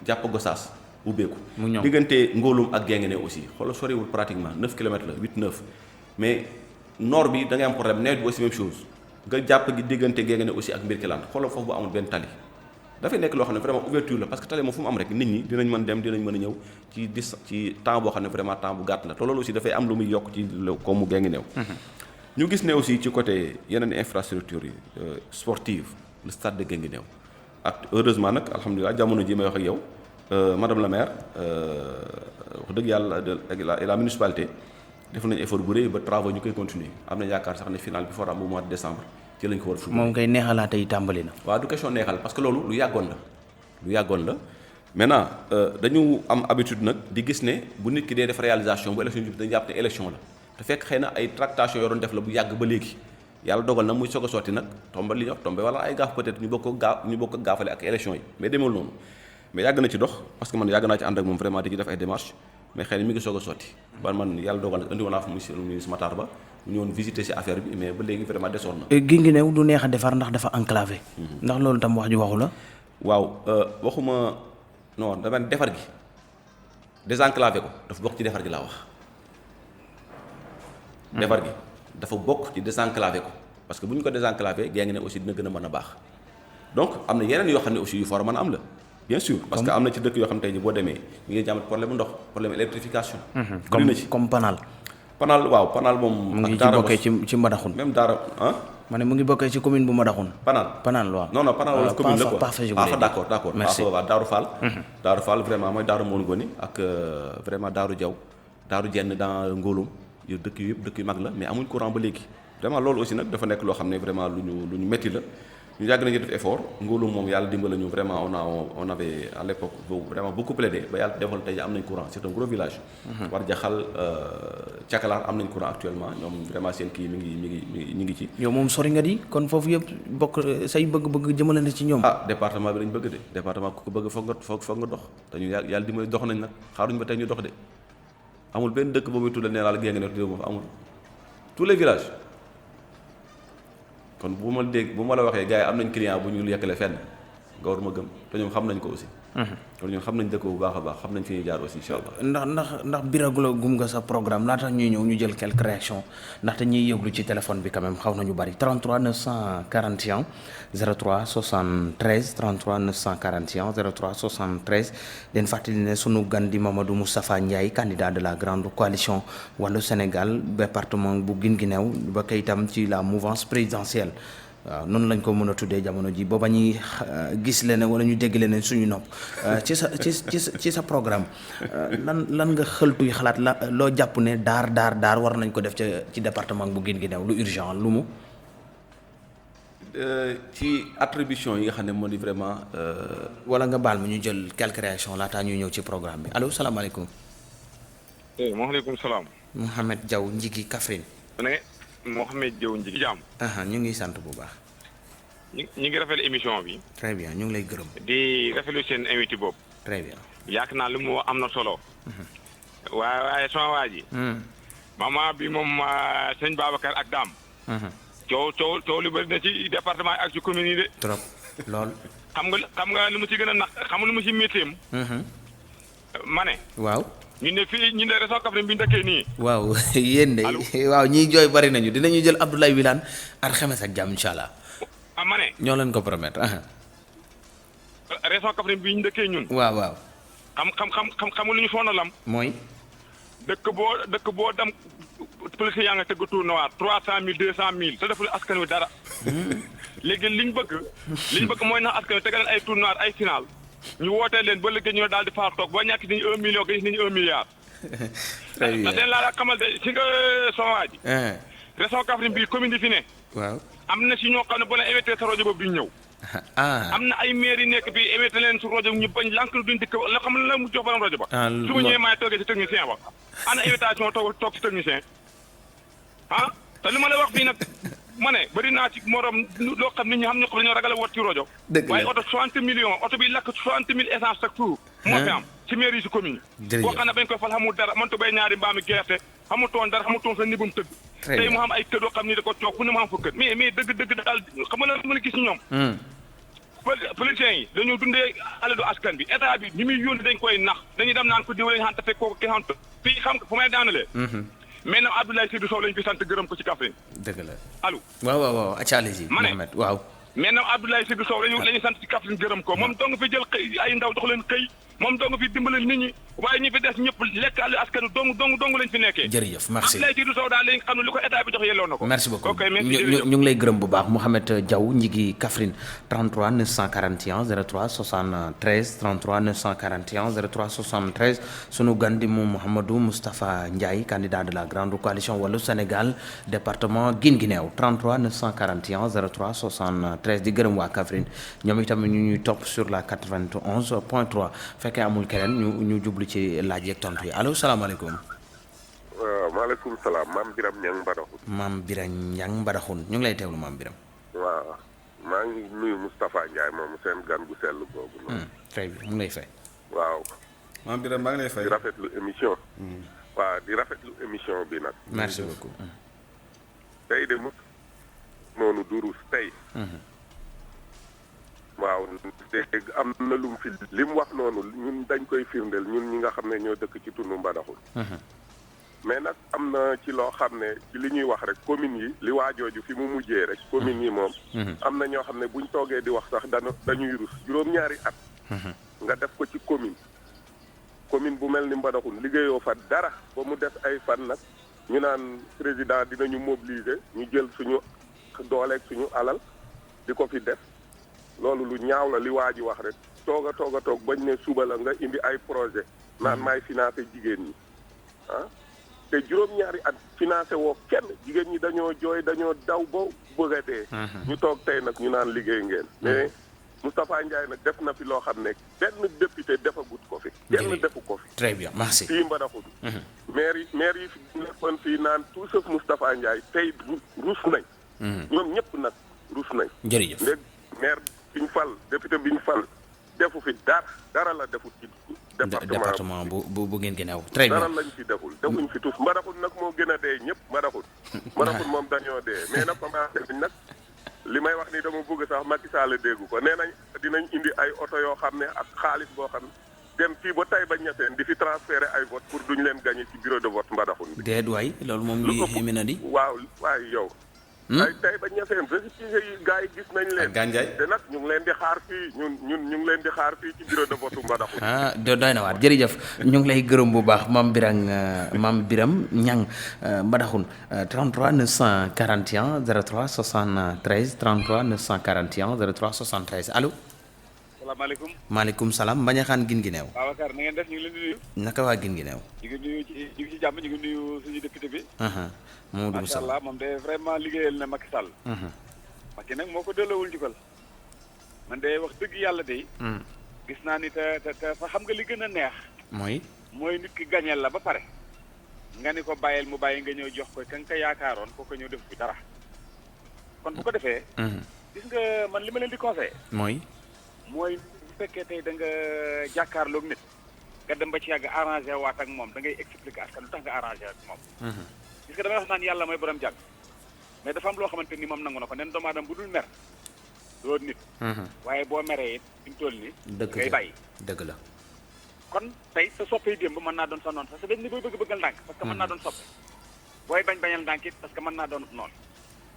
jàpp Gossas ubbeeku. mu ñëw diggante Ngóolum ak Guinguinéo aussi xoolal soriwul pratiquement 9 kilomètres la 8-9 mais nord bi da ngay am problème nawet bi aussi même chose. nga jàpp gi diggante Guinguinéo aussi ak Mbirkelane xoolal foofu bu amul benn tali dafay nekk loo xam ne vraiment ouverture la parce que tali moom fu mu am rek nit ñi dinañ mën dem dinañ mën a ñëw ci temps boo xam ne vraiment temps bu gàtt la te loolu aussi dafay am lu muy yokk ci comme mu Guinguinéo. ñu gis ne aussi ci côté yeneen infrastructures yi sportive le stade de Guinguinéo ak heureusement nag alhamdulilah jamono ji may wax ak yow madame la maire wax dëgg yàlla et la municipalité. def nañu effort bu rëy ba travaux ñu koy continuer am na yaakaar sax ne final bi fa am bu mois de décembre ci lañ ko war a. moom kay neexalaate yi tàmbali na. waaw du question neexal parce que loolu lu yàggoon la maintenant dañu am habitude nag di gis ne bu nit ki dee def réalisation bu élection bi dañu jàpp ne élection la te fekk xëy na ay tractation yoo doon def la bu yàgg ba léegi yàlla dogal na muy soog a sotti nag tombe li ñu wax tombe wala ay gaaf peut-être ñu bokk gaafale ak élection yi mais demeewul noonu mais yàgg na ci dox parce que man yàgg naa ci ànd ak moom vraiment di ci def ay démarches mais xëy na mi ngi soog a sotti ba man yàlla dogal na indi woon naa fa monsieur le ministre Matar Ba mu ñëwoon visiter ci affaire bi mais ba léegi vraiment desoon na. Guinguinéo du neex a defar ndax dafa enclavé. ndax loolu tam wax ju waxu la. waaw waxuma non dama defar gi désenclavé ko dafa bokk ci defar gi laa wax. defar gi dafa bokk ci désenclavé ko parce que bu ñu ko désenclavé Guinguinéo aussi dina gën a mën a baax donc am na yeneen yoo xam ne aussi yu for a mën a am la bien sûr parce que am na ci dëkk yoo xam ne tey ji boo demee ñu ngi jàmbat problème ndox problème électrification bëri na ci comme Panal waaw Panal moom mu ngi ci bokkee ci Mbadakhoune même Daara ma ne mu ngi bokkee ci commune bu Mbadakhoune Panal waaw non Panal wala commune la quoi fa d'accord merci waaw Daaru Fall vraiment mooy Daaru Moon Goni ak vraiment Daaru Jaw Daaru Jenn dans Ngóolum yu dëkk yu yëpp dëkk yu mag la mais amuñ courant ba léegi vraiment loolu aussi nag dafa nekk loo xam ne vraiment lu ñu métti la ñu yàgg nañu def effort Ngóolum moom yàlla dimbala ñu vraiment on avait à l'époque vraiment beaucoup plaidé ba yàlla defal tey am nañ courant c'est un gros village war jaxal Cakalaar am nañ courant actuellement ñoom vraiment seen kii mi ngi ci yow moom sori nga di kon foofu yëpp bokk say bëgg-bëgg jëmale na ci ñoom département bi lañ bëgg de département ku ko bëgg foog nga dox te ñu yàlla dimbali dox nañ nag xaaruñu ba tey ñu dox de amul benn dëkk boobu tuddee nee naa la Guinguinéo tuddee moom amul tous les villages kon bu ma la waxee gars yi am nañ client bu ñu yekkale fenn nga war ma gëm te ñoom xam nañ ko aussi kon ñun xam nañ dëkk bu baax a baax xam nañ fi ñuy jaar aussi incha allah ndax biragula gum nga sa programme laata ñuy ñëw ñu jël quelques réactions ndaxte ñuy yëglu ci téléphone bi quand même xaw nañu bari 33 941 03 73 33 941 03 73 den fàttali ne sunu gan di Mamadou Moustapha Ndiaye candidat de la grande coalition Wallu Sénégal département bu Guinguinéo ba kay itam ci la mouvance présidentielle waaw noonu lañ ko mën a tuddee jamono ji booba ñuy gis leneen wala ñu dégg leneen suñu nopp ci sa programme lan nga xëltuy xalaat la loo jàpp ne daar war nañ ko def ci département bu Guinguinéo lu urgent lu mu ci attribution yi nga xam ne moo di vraiment wala nga baal ma ñu jël quelques réactions laataa ñuy ñëw ci programme bi allo salaamaaleykum maaleykum salaam Mouhamed Diaw Njigi Kaffrine Mohamed Diaw Njigi jaam ñu ngi sant bu baax ñu ngi rafetlu émission bi très bien ñu ngi lay gërëm di rafetlu seen invité boobu très bien yaakaar naa lu mu wax am na solo waaye sama waa ji mama bi moom sëñ Babacar ak Dame coow lu bëri na ci département ak ci commune yi de trop lool xam nga lu mu ci gën a naq xam nga lu mu ci métteem ma ne waaw ñu ne fii ñu ne région Kaffrine bi ñu dëkkee nii. waaw yéen de waaw ñiy jooy bari nañu dinañu jël Abdoulaye Wilane alxames ak jàmm incha allah. ma ne. ñoo leen ko promettre. région Kaffrine bi ñu dëkkee ñun. waaw. xam lu ñu sonalam. mooy. dëkk boo dem police yaa nga tëgg tour noir 300000 200000 te deful askan wi dara. léegi liñ bëgg mooy nax askan wi tegal ay tour noir ay final. ñu wootee leen ba léegi ñu daal di faa toog boo ñàkk nañu 1 million gis nañu 1 milliard. très bien ndax laa xamal de si nga sama waa ji. région Kaffrine bii commune yi fi ne. waaw am na si ñoo xam ne bu la invité sa rajo boobu duñ ñëw. am na ay maire yi nekk bi invité leen su rajo ñu bañ lànk duñ dikk la xam ne la mu jox borom rajo ba. su ma ñëwee maay toogee si technicien ba. ana invitation toog si technicien te li ma lay wax fii nag. ma ne bëri naa ci morom loo xam nit ñi xam ñoo xam dañoo ragal a wat ci rajo. waaye oto 60 millions oto bi lakk 60 000 essence chaque jour. moo fi am ci mairie yi si commune yi. boo xam ne bañ koy fal xamul dara mënut a béy ñaari mbaami gerte xamutoon dara xamutoon sa nibum tëdd. tey mu xam ay kër yoo xam ni da ko coog fu ne mu xam fa kër mais dëgg daal xam nga la mën a gis ñoom. politiciens yi dañoo dundee alalu askan bi état bi ñi muy yónni dañ koy nax dañuy dem naan ko diw lañ xanta fekk kooku ki xanta fii xam nga fu may daanalee. maintenant Abdoulaye Seydou Sow lañ fi sant gërëm ko ci Kaffrine. dëgg la allo. waaw acaalisi Mohamed waaw. maintenant Abdoulaye Seydou Sow lañu sant ci Kaffrine gërëm ko moom doo nga fi jël xëy ay ndaw dox leen xëy moom doo nga fi dimbali nit ñi waaye ñi fi des ñëpp lekk àll askan dong lañ fi nekkee. jërëjëf merci Abdoulaye Seydou Sow daal lañ xam ne li ko état bi jox yelloo na ko. merci beaucoup ok merci ñu ngi lay gërëm bu baax Mouhamed Diaw Njigi Kaffrine 33 941 03 73 33 941 03 73 sunu gan di moom Mouhamadou Moustapha Ndiaye candidat de la grande coalition Wallu Sénégal département Guinguinéo 33 941 03 73 di gërëm waa Kaffrine ñoom itam ñu ñuy topp sur la 91.3 fekkee amul keneen ñu jublu ci laaj yeeg tontu yi allo salaamaaleykum. waaw maaleykum salaam maam Biram Ñang Mbadakhoune. maam Biram Ñang Mbadakhoune ñu ngi lay teewlu maam Biram. waaw maa ngi nuyu Moustapha Ndiaye moom seen gan gu sell googu noonu. très bien mu ngi lay fay. waaw. maam Biram maa ngi lay fay. di rafetlu émission. waaw di rafetlu émission bi nag. merci beaucoup. tey de noonu durus tey. waaw dégg am na lu mu fi li mu wax noonu ñun dañ koy firndeel ñun ñi nga xam ne ñoo dëkk ci tunu Mbadakhoune. mais nag am na ci loo xam ne ci li ñuy wax rek communes yi li waajooju fi mu mujjee rek communes yi moom am na ñoo xam ne buñ toogee di wax sax dañuy rus juróom-ñaari at nga def ko ci commune bu mel ni Mbadakhoune liggéeyoo fa dara ba mu def ay fan nag ñu naan président dinañu mobiliser ñu jël suñu dooleeg suñu alal di ko fi def loolu lu ñaaw la li waa ji wax rek toog a toog bañ ne suba la nga indi ay projet naan maay financé jigéen ñi ah te juróom-ñaari at financé woo kenn jigéen ñi dañoo jooy dañoo daw ba bëgg a dee ñu toog tey nag ñu naan liggéey ngeen mais Moustapha Ndiaye nag def na fi loo xam ne benn député defagut ko fi kenn defu ko fi très bien merci fii Mbadakhoune maire yi fi nekkoon fii naan tout sauf Moustapha Ndiaye tey rus nañ ñoom ñëpp nag rus nañ jërëjëf léegi maire bi ñu fal député bi ñu fal defu fi dara la defut ci département bu ngeen gën a très bien dara lañ fi defuñ fi tous Mbadakhoune nag moo gën a dee ñëpp Mbadakhoune moom dañoo dee mais nag commencé nañ nag li may wax ni dama bëgg sax Macky Sall déggu ko nee nañ dinañ indi ay oto yoo xam ne ak xaalis boo xam ne dem fii ba Taïba Niassène di fi transférer ay vote pour duñ leen gagné ci bureau de vote Mbadakhoune bi. déet waay loolu moom li xëy na di. waaw waay yow. ay Taïba Niassène récépissé yi gars yi gis nañ leen. te nag ñu ngi leen di xaar fii ñu ngi leen di xaar fii ci bureau de vote Mbadakhoune. doy na waar jërëjëf ñu ngi lay gërëm bu baax Mame Birame Niang Mbadakhoune 33 941 03 73 33 941 03 73 allo. salaamaaleykum. maaleykum salaam Mbañaxaan Guinguinéo. Babacar na ngeen def ñu ngi leen di nuyu. naka waa Guinguinéo. ñu ngi nuyu ñu ngi ci jàmm ñu ngi nuyu suñu député bi. Mamadou macha allah moom de vraiment liggéeyal na Macky Sall. Macky nag moo ko delloowul njukkal. man de wax dëgg yàlla de. gis naa ni te fa xam nga li gën a neex. mooy nit ki gañeel la ba pare. nga ni ko bàyyil mu bàyyi nga ñëw jox ko ka nga ko yaakaaroon ko ñëw def fi dara. kon bu ko defee. gis nga man li ma leen di conseillé. mooy bu fekkee tey da nga jàkkaarloog nit. nga dem ba ci yàgg arrangé waat ak moom da ngay expliquer askan lu tax nga arrangé ak moom. gis nga damay wax naan yàlla mooy borom jàgg. mais dafa am loo xamante ni moom nangu na ko nen doomu aadama bu dul mer. doo nit. waaye boo meree it fi mu toll nii. ngay bàyyi dëgg la. kon tey sa soppee démb mën naa doon sa noonu parce que dañ ni booy bëggal ndànk parce que mën naa doon soppe. booy bañal ndànk it parce que mën naa doon noonu.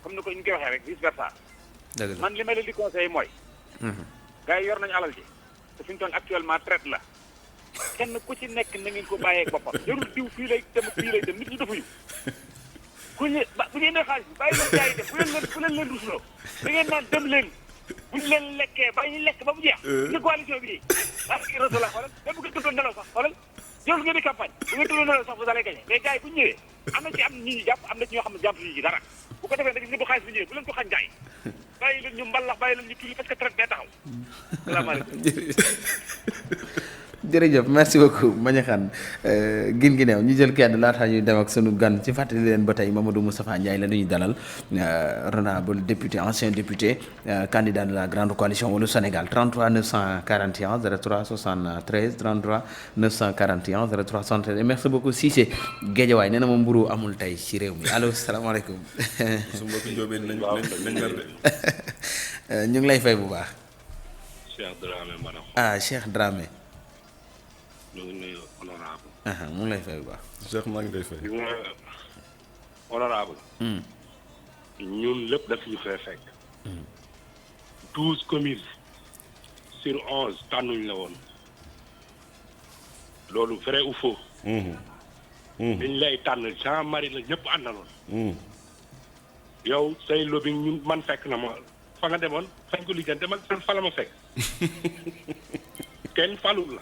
comme ni ko ñu koy waxee rek vice versa. dëgg la man li ma leen di conseillé mooy. gars yi yor nañu alal ji. te fi ñu toll actuellement traite la. kenn ku ci nekk na ngeen ko bàyyee boppam. jarul diw fii lay dem nit ñi defuñu. bu ñuy indee xaalis bi bàyyi leen gars yi def bu leen leen rusloo. da ngeen naan dem leen. bu ñu leen lekkee ba ñu lekk ba mu jeex. ci coalition bi nii. parce que réseau la xoolal même bu ngeen tëddoon nelaw sax xoolal. jarul ngeen di campagne bu ngeen tëddoon nelaw sax vous allez gagner mais gars yi bu ñu ñëwee am na ñi jàpp am na ci ñoo xam ne jàpp ci dara. bu ko defee nag gis nga bu xaalis bi ñëwee bu leen ko xañ gars yi. bàyyi leen ñu mbalax bàyyi leen ñu tulli parce que traite bee taxaw. salaamaaleykum. jërëjëf merci beaucoup Mbañaxaan Guinguinéo ñu jël kenn laata ñuy dem ak sunu gan ci fàttali leen ba tey Mamadou Moustapha Ndiaye la ñuy dalal honorable député ancien député candidat de la grande coalition Wallu Sénégal 33 941 03 73 33 941 03 73 merci beaucoup Cissé Guédiawaye nee na moom mburu amul tey ci réew mi allo salaamaaleykum. su mbokku njóobeen nañ mer de. ñu ngi lay fay bu baax. Cheikh Dramé Mbadakhoune. Cheikh Dramé. ñu ngi nuyu honorable. mu ngi lay fay bu baax. Cheikh maa ngi lay fay. gis nga honorable. ñun lépp daf ñu fee fekk. 12 communes sur 11 tànnuñ la woon. loolu vrai ou faux. dañ lay tànn Jean-Marie la ñëpp àndaloon. yow say lobby ñun man fekk na ma fa nga demoon fañ ko lijjante man fa la ma fekk. kenn falul la.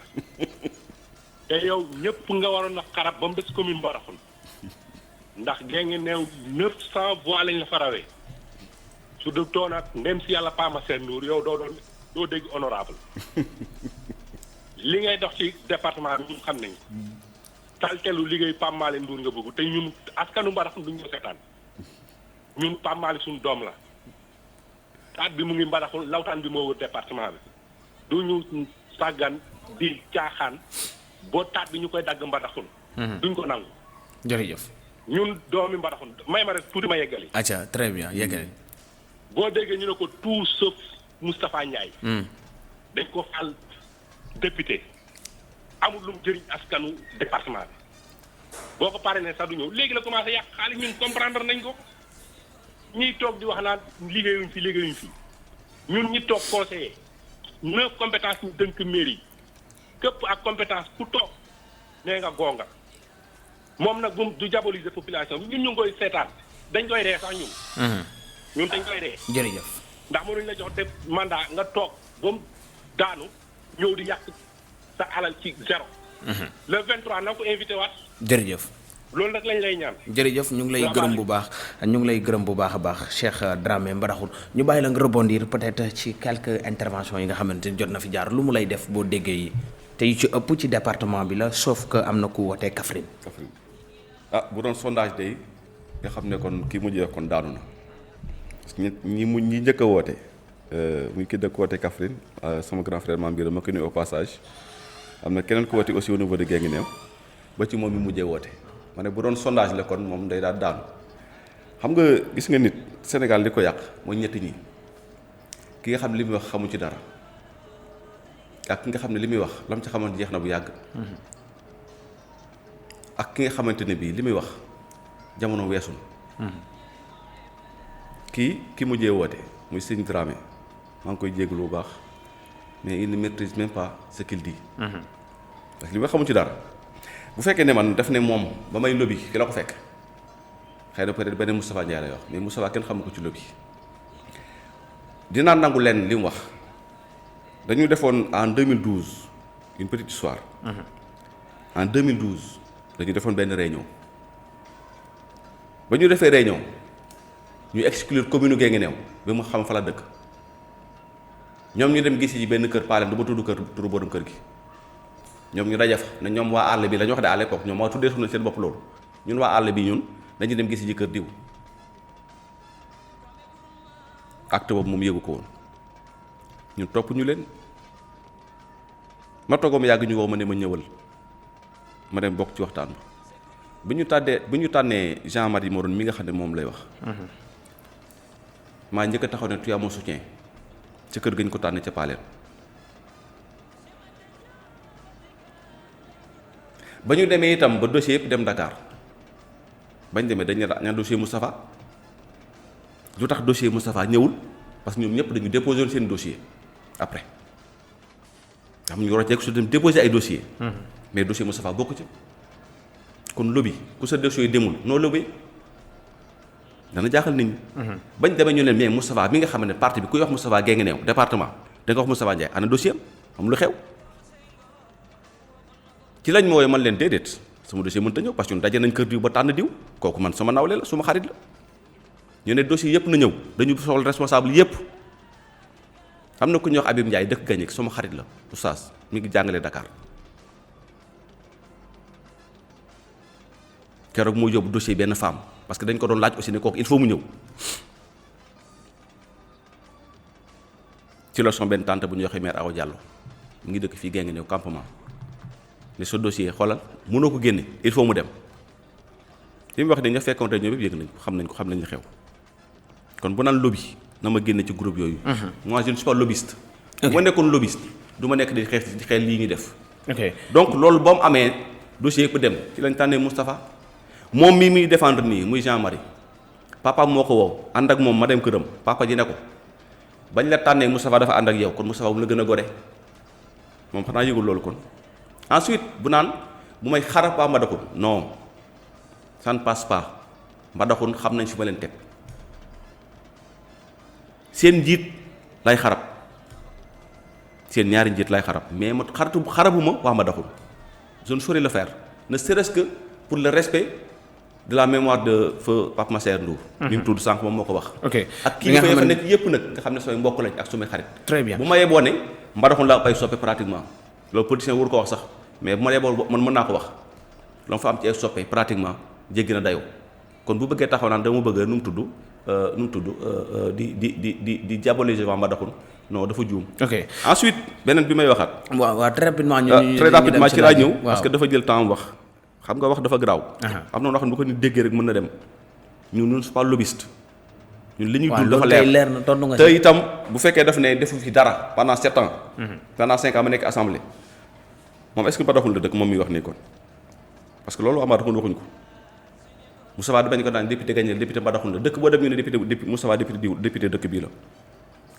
te yow ñëpp nga waroon a xarab ba mu des commune Mbadakhoune ndax gée ngi neew 900 voix lañ la fa rawee su du toon ak ndem si yàlla Pama Sène Ndour yow doo dégg honorable li ngay dox ci département bi ñun xam nañ taltelu liggéey Pam Malick Ndour nga bëgg te ñun askanu Mbadakhoune duñ ko seetaan ñun Pam Malick suñu doom la taat bi mu ngi Mbadakhoune lawtaan bi moo wër département bi du ñu sàggan di caaxaan boo taat bi ñu koy dagg Mbadakhoune duñ ko nangu. jërëjëf. ñun doomi Mbadakhoune may ma rek tuuti ma yeggali. acca très bien yeggali. boo déggee ñu ne ko tout sauf Moustapha Ndiaye. dañ ko fal député amul lu mu jëriñ askanu département bi boo ko parrainé sax du ñëw léegi la commencé yàq xaalis ñun comprendre nañ ko ñiy toog di wax naan liggéeyuñ fi ñun ñi toog conseiller 9 compétences ñu dënk mairie képp ak compétence ku toog nee nga gonga moom nag bu du diaboliser population bi ñun ñu ngi koy seetaan dañ koy ree sax ñun. ñun dañ koy ree. jërëjëf. ndax mënuñ la jox te mandat nga toog ba mu daanu ñëw di yàq sa alal ci zéro. le 23 na ko invité waat. jërëjëf. loolu nag lañ lay ñaan. jërëjëf ñu ngi lay gërëm bu baax a baax Cheikh Dramé Mbadakhoune ñu bàyyi la nga rebondir peut-être ci quelques interventions yi nga xamante ni jot na fi jaar lu mu lay def boo déggee yi te yu ci ëpp ci département bi la sauf que am na ku wootee Kaffrine. bu doon sondage day nga xam ne kon kii mujjee kon daanu na parce que ñi njëkk a woote muy kii dëkk woote Kaffrine sama grand frère Mame Birame ma ko nuyu au passage am na keneen ko woote aussi au niveau de Guinguinéo ba ci moom mi mujjee woote. ma ne bu doon sondage la kon moom day daal daanu xam nga gis nga nit Sénégal li ko yàq mooy ñetti ñi ki nga xam ne li muy wax xamu ci dara ak ki nga xam ne li muy wax lam ci xamoon jeex na bu yàgg ak ki nga xamante ne bii li muy wax jamono weesu na ki mujjee woote muy Sëñ Dramé maa ngi koy jéglu bu baax mais il ne maîtrise même pas ce qu'il dit parce que li muy wax xamu ci dara. bu fekkee ne man daf ne moom ba may lobby ki la ko fekk xëy na peut-être beneen Moustapha Ndiaye lay wax mais Moustapha kenn xamu ko ci lobby dinaa nangu leen li mu wax dañu defoon en 2012 une petite histoire. En 2012 dañu defoon benn réunion ba ñu defee réunion ñu exclure commune Guinguinéo ba mu xam fa la dëkk ñoom ñu dem gisi ci benn kër paalem du ma tudd kër turu borom kër gi. ñoom ñu daje fa ne ñoom waa àll bi la ñu wax de à l'époque ñoom moo tuddee na seen bopp loolu ñun waa àll bi ñun dañuy dem gis ji kër diw acte boobu moom yëgu ko woon ñun topp ñu leen ma toogoom yàgg ñu woo ma ne ma ñëwal ma dem bokk ci waxtaan ba bu ñu tànnee Jean-Marie Morone mi nga xam ne moom lay wax maa njëkk a taxaw ne tu as mon soutien ca kër ga ñu ko tànnee ca Paleen ba ñu demee itam ba dossier yëpp dem Dakar bañ demee dañ ne dossier Moustapha lu tax dossier Moustapha ñëwul parce que ñoom ñëpp dañu déposé woon seen dossier après xam ñu rocceeku su dem déposé ay dossier mais dossier Moustapha bokk ci kon lobby ku sa dossier demul noo lobby dana jaaxal nit ñi. bañ demee ñu ne mais Moustapha mi nga xam ne parti bi kuy wax Moustapha Guinguinéo département da nga wax Moustapha Ndiaye ana dossier am lu xew. ci lañ mooy man leen déedéet sama dossier mënta ñëw parce que ñun daje nañ kër diw ba tànn diw kooku man sama nawle la suma xarit la ñu ne dossier yëpp na ñëw dañu soxla responsable yëpp am na ku ñuy wax Habib Ndiaye dëkk Gagny sama xarit la oustaz mi ngi jàngale Dakar keroog moo yóbbu dossier benn femme parce que dañ ko doon laaj aussi ne kooku il faut mu ñëw ci la son benn tante bu ñuy waxee maire Awa Diallo mu ngi dëkk fii Guinguinéo campement ne sa dossier xoolal mënoo ko génne il faut mu dem li mu wax ne ña fekkoon réunion bi yëg nañ ko xam nañ li xew kon bu naan lobby na ma génne ci groupe yooyu. moi je ne suis pas lobbyiste. bu ma nekkoon lobbyiste du ma nekk di xeex lii ñuy def. donc loolu ba mu amee dossier yëpp dem ci lañ tànnee Moustapha moom mii muy défendre nii muy Jean-Marie papa moo ko woo ànd ak moom ma dem këram papa ji ne ko bañ la tànnee Moustapha dafa ànd ak yow kon Moustapha bu la gën a gore moom xanaa yëgul loolu kon. ensuite bu naan bu may xarab waa Mbadakhoune non ça ne passe pas Mbadakhoune xam nañ fi ma leen teg seen njiit lay xarab seen ñaari njiit lay xarab mais ma xarabuma waa Mbadakhoune je ne saurais le faire ne serait-ce que pour le respect de la mémoire de feu Pape Massaer Ndour. mi mu tudd sànq moom moo ko wax. ak kii fa nekk yëpp nag nga xam ne samay mbokk lañ ak sumay xarit. très bien bu ma yeboo ne Mbadakhoune laa ay soppe pratiquement. loolu politicien wur ko wax sax mais bu ma yeboo man mën naa ko wax la fa am ci ay soppe pratiquement jéggi na dayoo kon bu bëggee taxaw naan dama bëgg nu mu tudd di diaboliser waa Mbadakhoune non dafa juum. Ensuite beneen bi may waxaat. waaw très rapidement très rapidement ci laa ñëw parce que dafa jël temps wax xam nga wax dafa garaaw. am na loo xam ne bu ko nit déggee rek mën na dem ñun nous ne sommes pas lobbyiste. ñun li ñuy dund dafa leer na tontu nga te itam bu fekkee daf ne defu fi dara pendant 7 ans. pendant 5 ans ma nekk assemblée moom est-ce que Mbadakhoune la dëkk moom mi wax nii kon parce que loolu Amath waxuñu ko Moustapha du bañ ko daan député gagné député Mbadakhoune la dëkk boo dem ñu ne député Moustapha député dëkk bii la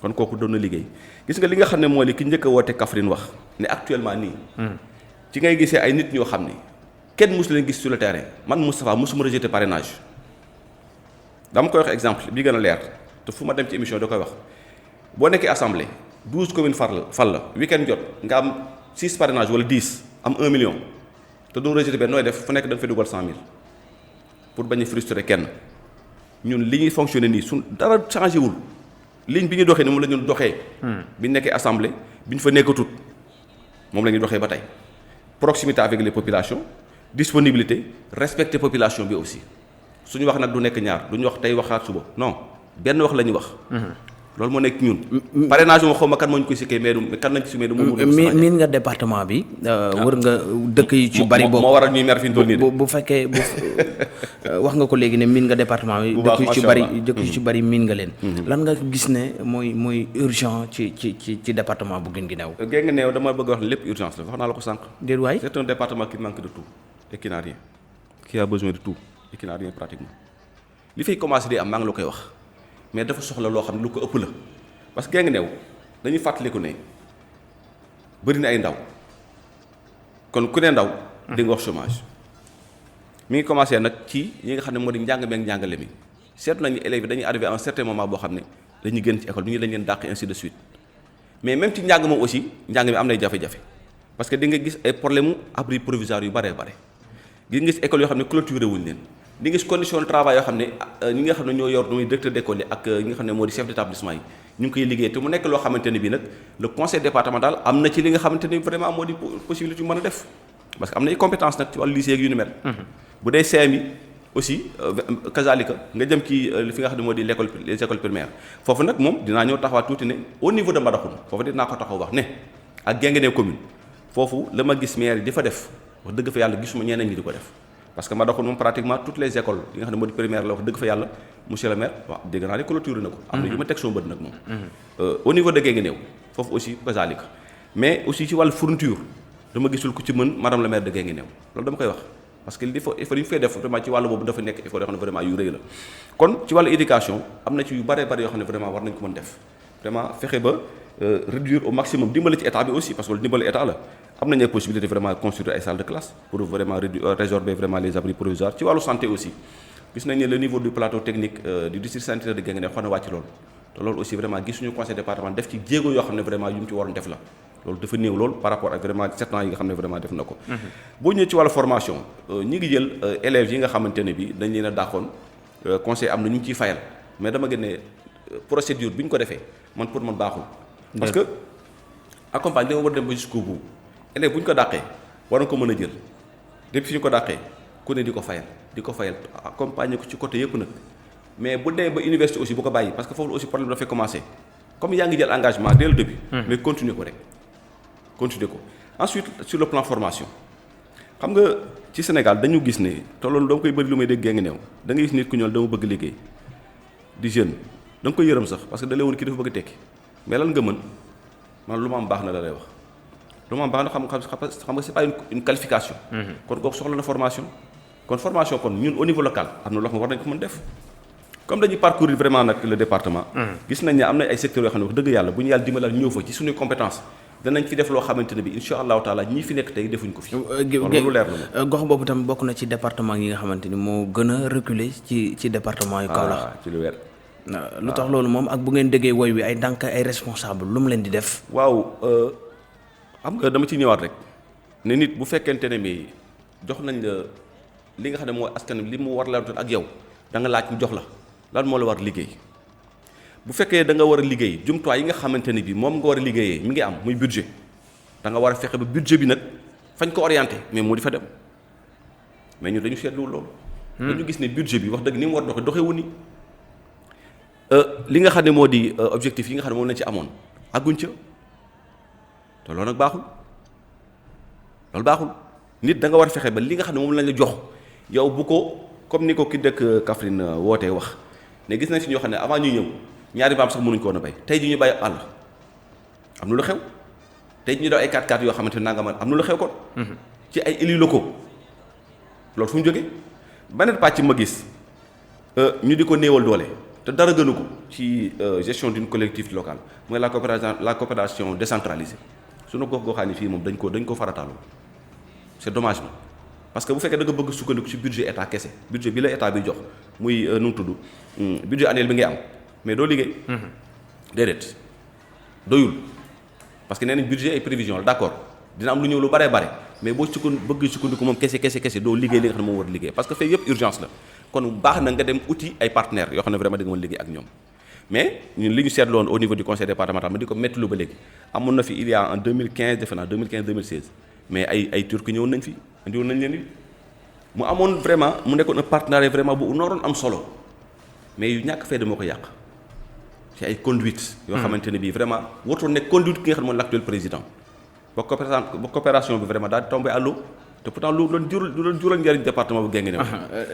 kon kooku doon na liggéey gis nga li nga xam ne mooy li ki njëkk a woote Kaffrine wax ne actuellement nii ci ngay gisee ay nit ñoo xam ne kenn mosu leen gis sur le terrain man Moustapha mosuma rejeté parrainage dama koy wax exemple bi gën a leer te fu ma dem ci émission da koy wax boo nekkee assemblée 12 communes fal la week-end jot nga am 6 parrainage wala 10 am 1 million te doo rejeté benn nooy def fu nekk da nga fay dugal 100 000 pour bañ a frustrer kenn ñun li ñuy fonctionner nii su dara changé wul ligne bi ñu doxee ni moom la ñu doxee. bi ñu nekkee assemblée bi ñu fa nekkatut moom la ñuy doxee ba tey proximité avec les populations disponibilité respecter population bi aussi suñu wax nag du nekk ñaar du ñu wax tey waxaat suba non benn wax la ñuy wax. loolu moo nekk ñun. parrainage moo xaw ma kan moo ñu koy sikkee mais kan lañ ci si mais du miin nga département bi. wër nga dëkk yu ci bari. boobu moo waral ñuy mer fi ñu toll nii de. bu fekkee wax nga ko léegi ne miin nga département bi. dëkk yu ci bari miin nga leen. lan nga gis ne mooy urgent ci département bu Guinguinéo. Guinguinéo dama bëgg wax lépp urgence la wax naa la ko sànq. déedéet waay c'est un département qui manque de tout et qui n'a rien qui a besoin de tout et qui n'a rien pratiquement li fay commencé di am maa ngi la koy wax. mais dafa soxla loo xam ne lu ko ëpp la parce que Guinguinéo dañuy fàttaliku ne bëri na ay ndaw kon ku ne ndaw di nga wax chômage mi ngi commencé nag ci yi nga xam ne moo di njàng meeg njàngale mi seetu nañu élèves yi dañuy arrivé à un certain moment boo xam ne dañuy génn ci école ñu dañ leen dàq ainsi de suite mais même ci njàng moom aussi njàng mi am nay jafe-jafe parce que di nga gis ay problème mu abri provisoire yu bare gis nga gis école yoo xam ne clôturé wuñ leen di gis condition de travail yoo xam ne ñi nga xam ne ñoo yor muy directeur d'école yi ak ñi nga xam ne moo di chef d'établissement yi ñu ngi koy liggéey te mu nekk loo xamante ne bii nag le conseil départemental am na ci li nga xamante ne vraiment moo di possibilité yu mën a def parce que am na ay compétence nag ci wàllu lycée ak yu ni mel bu dee CMI aussi kazalika nga jëm ci fi nga xam ne moo di l'école les écoles primaires foofu nag moom dinaa ñëw taxawaat tuuti ne au niveau de Mbadakhoune foofu dinaa ko taxaw wax ne ak Guinguinéo commune foofu la ma gis maire yi di fa def wax dëgg fa yàlla gisuma ñeneen ñi di ko def parce que Mbadakhoune moom pratiquement toutes les écoles yi nga xam ne moo di primaire la wax dëgg fa yàlla monsieur le maire waaw dégg naa ne clôturé na ko am na yu ma teg soo bët nag moom au niveau de Guinguinéo foofu aussi kazalika mais aussi ci wàllu fourniture dama gisul ku ci mën madame le maire de Guinguinéo loolu dama koy wax parce que il faut yi ñu fay def vraiment ci wàllu boobu dafa nekk effort yoo xam ne vraiment yu rëy la kon ci wàllu éducation am na ci yu bare yoo xam ne vraiment war nañ ko mën def vraiment fexe ba réduire au maximum dimbali ci état bi aussi parce que loolu dimbali état la am nañu ay possibilité vraiment construire ay salles de classe pour vraiment résorber vraiment les abris provisoires ci wàllu santé aussi gis nañ ne le niveau du plateau technique du district sanitaire de Guinguinéo xaw na wàcc loolu te loolu aussi vraiment gisuñu conseil départemental def ci jéego yoo xam ne vraiment yu mu ci waroon def la loolu dafa néew loolu par rapport ak vraiment 7 ans yi nga xam ne vraiment def na ko boo ñëwee ci wàllu formation ñi ngi jël élèves yi nga xamante ne bi dañ leen a dàqoon conseil am na ñu ngi ciy fayal mais dama gën ne procédure bi ñu ko defee man pour man baaxul parce que accompagne da nga war dem ba jusqu'au bout élève bu ñu ko dàqee war na ko mën a jël depuis fi ñu ko dàqee ku ne di ko fayal accompagner ko ci côté yëpp nag mais bu dee ba université aussi bu ko bàyyi parce que foofu aussi problème dafay commencer comme yaa ngi jël engagement dès le début mais continuer ko ensuite sur le plan formation xam nga ci Sénégal dañu gis ne te loolu dama koy bëri lu may dégg Guinguinéo da nga gis nit ku ñëw dama bëgg liggéey di jeune da nga koy yërëm sax parce que da lay woon kii dafa bëgg tekki mais lan nga mën man lu ma am baax na la lay wax lu ma am baax na xam nga c'est pas une qualification kon kooku soxla na formation kon ñun au niveau local am na loo xam ne war nañ ko mën def comme dañuy parcourir vraiment nag le département gis nañ ne am na ay secteurs yoo xam ne wax dëgg yàlla bu ñu yàlla dimbalal ñëw fa ci suñuy compétence danañ fi def loo xamante ne bi insha allahu taala ñii fi nekk tey defuñ ko fi loolu leer na gox boobu tam bokk na ci département yi nga xamante ni moo gën a reculer ci département yu Kaolack ci lu weer lu tax loolu moom ak bu ngeen déggee woy wi ay ndànk ay responsable lu mu leen di def waaw xam nga dama ci ñëwaat rek ne nit bu fekkente ne mi jox nañ la li nga xam ne mooy askan li mu war la ak yow da nga laaj ñu jox la lan moo la war liggéey bu fekkee da nga war a liggéey jumtuwaay yi nga xamante ne bi moom nga war a liggéeyee mi ngi am muy budget da nga war a fexe ba budget bi nag fañ ko orienté mais moo di fa dem mais ñun dañu seetlu loolu dañu gis ne budget bi wax dëgg ni mu war a doxewu ni li nga xam ne moo di objectif yi nga xam ne moom lañ ci amoon àgguñ ca te loolu nag baaxul nit da nga war a fexe ba li nga xam ne moom lañ la jox yow bu ko comme ni ko ki dëkk Kaffrine wootee wax ne gis nañ si ñoo xam ne avant ñuy ñëw ñaari baam sax mënuñ ko woon a bay tey ji ñu bàyyi àll am na lu xew tey ji ñu daw ay 4x4 yoo xamante ne nanga man am na lu xew kon ci ay élus locaux loolu fu mu jógee beneen pàcc ma gis ñu di ko néewal doole te dara gënu ko ci gestion d'une collectivité locale mooy la coopération décentralisée sunu gox-goxaan yi fii moom dañ ko farataalu c'est dommage ma parce que bu fekkee da nga bëgg sukkandiku ci budget état kese budget bi la état bi jox muy nu mu tudd budget annuel bi ngay am mais doo liggéey. déedéet doyul parce que nee nañ budget ay prévision la d'accord dina am lu ñëw lu bare mais boo bëgg sukkandiku moom kese doo liggéey li nga xam ne moom war a liggéey parce que fee yëpp urgence la kon baax na nga dem outil ay partenaires yoo xam ne vraiment da nga mën liggéey ak ñoom mais ñun li ñu seetloon au niveau du conseil départemental ma di ko métti lu ba léegi amoon na fi il y a en 2015 defe naa 2016 mais ay turcs ñëwoon nañ fi indiwoon nañ leen mu amoon vraiment mu nekkoon un partenariat vraiment bu nooroon am solo mais yu ñàkk fayda moo ko yàq ci ay conduite yoo xamante ne bii vraiment wartoon nekk conduite ki nga xam ne mooy l'actuel président ba coopération bi vraiment daal di tombé à l'eau te pourtant lu doon jural njëriñ département bu Guinguinéo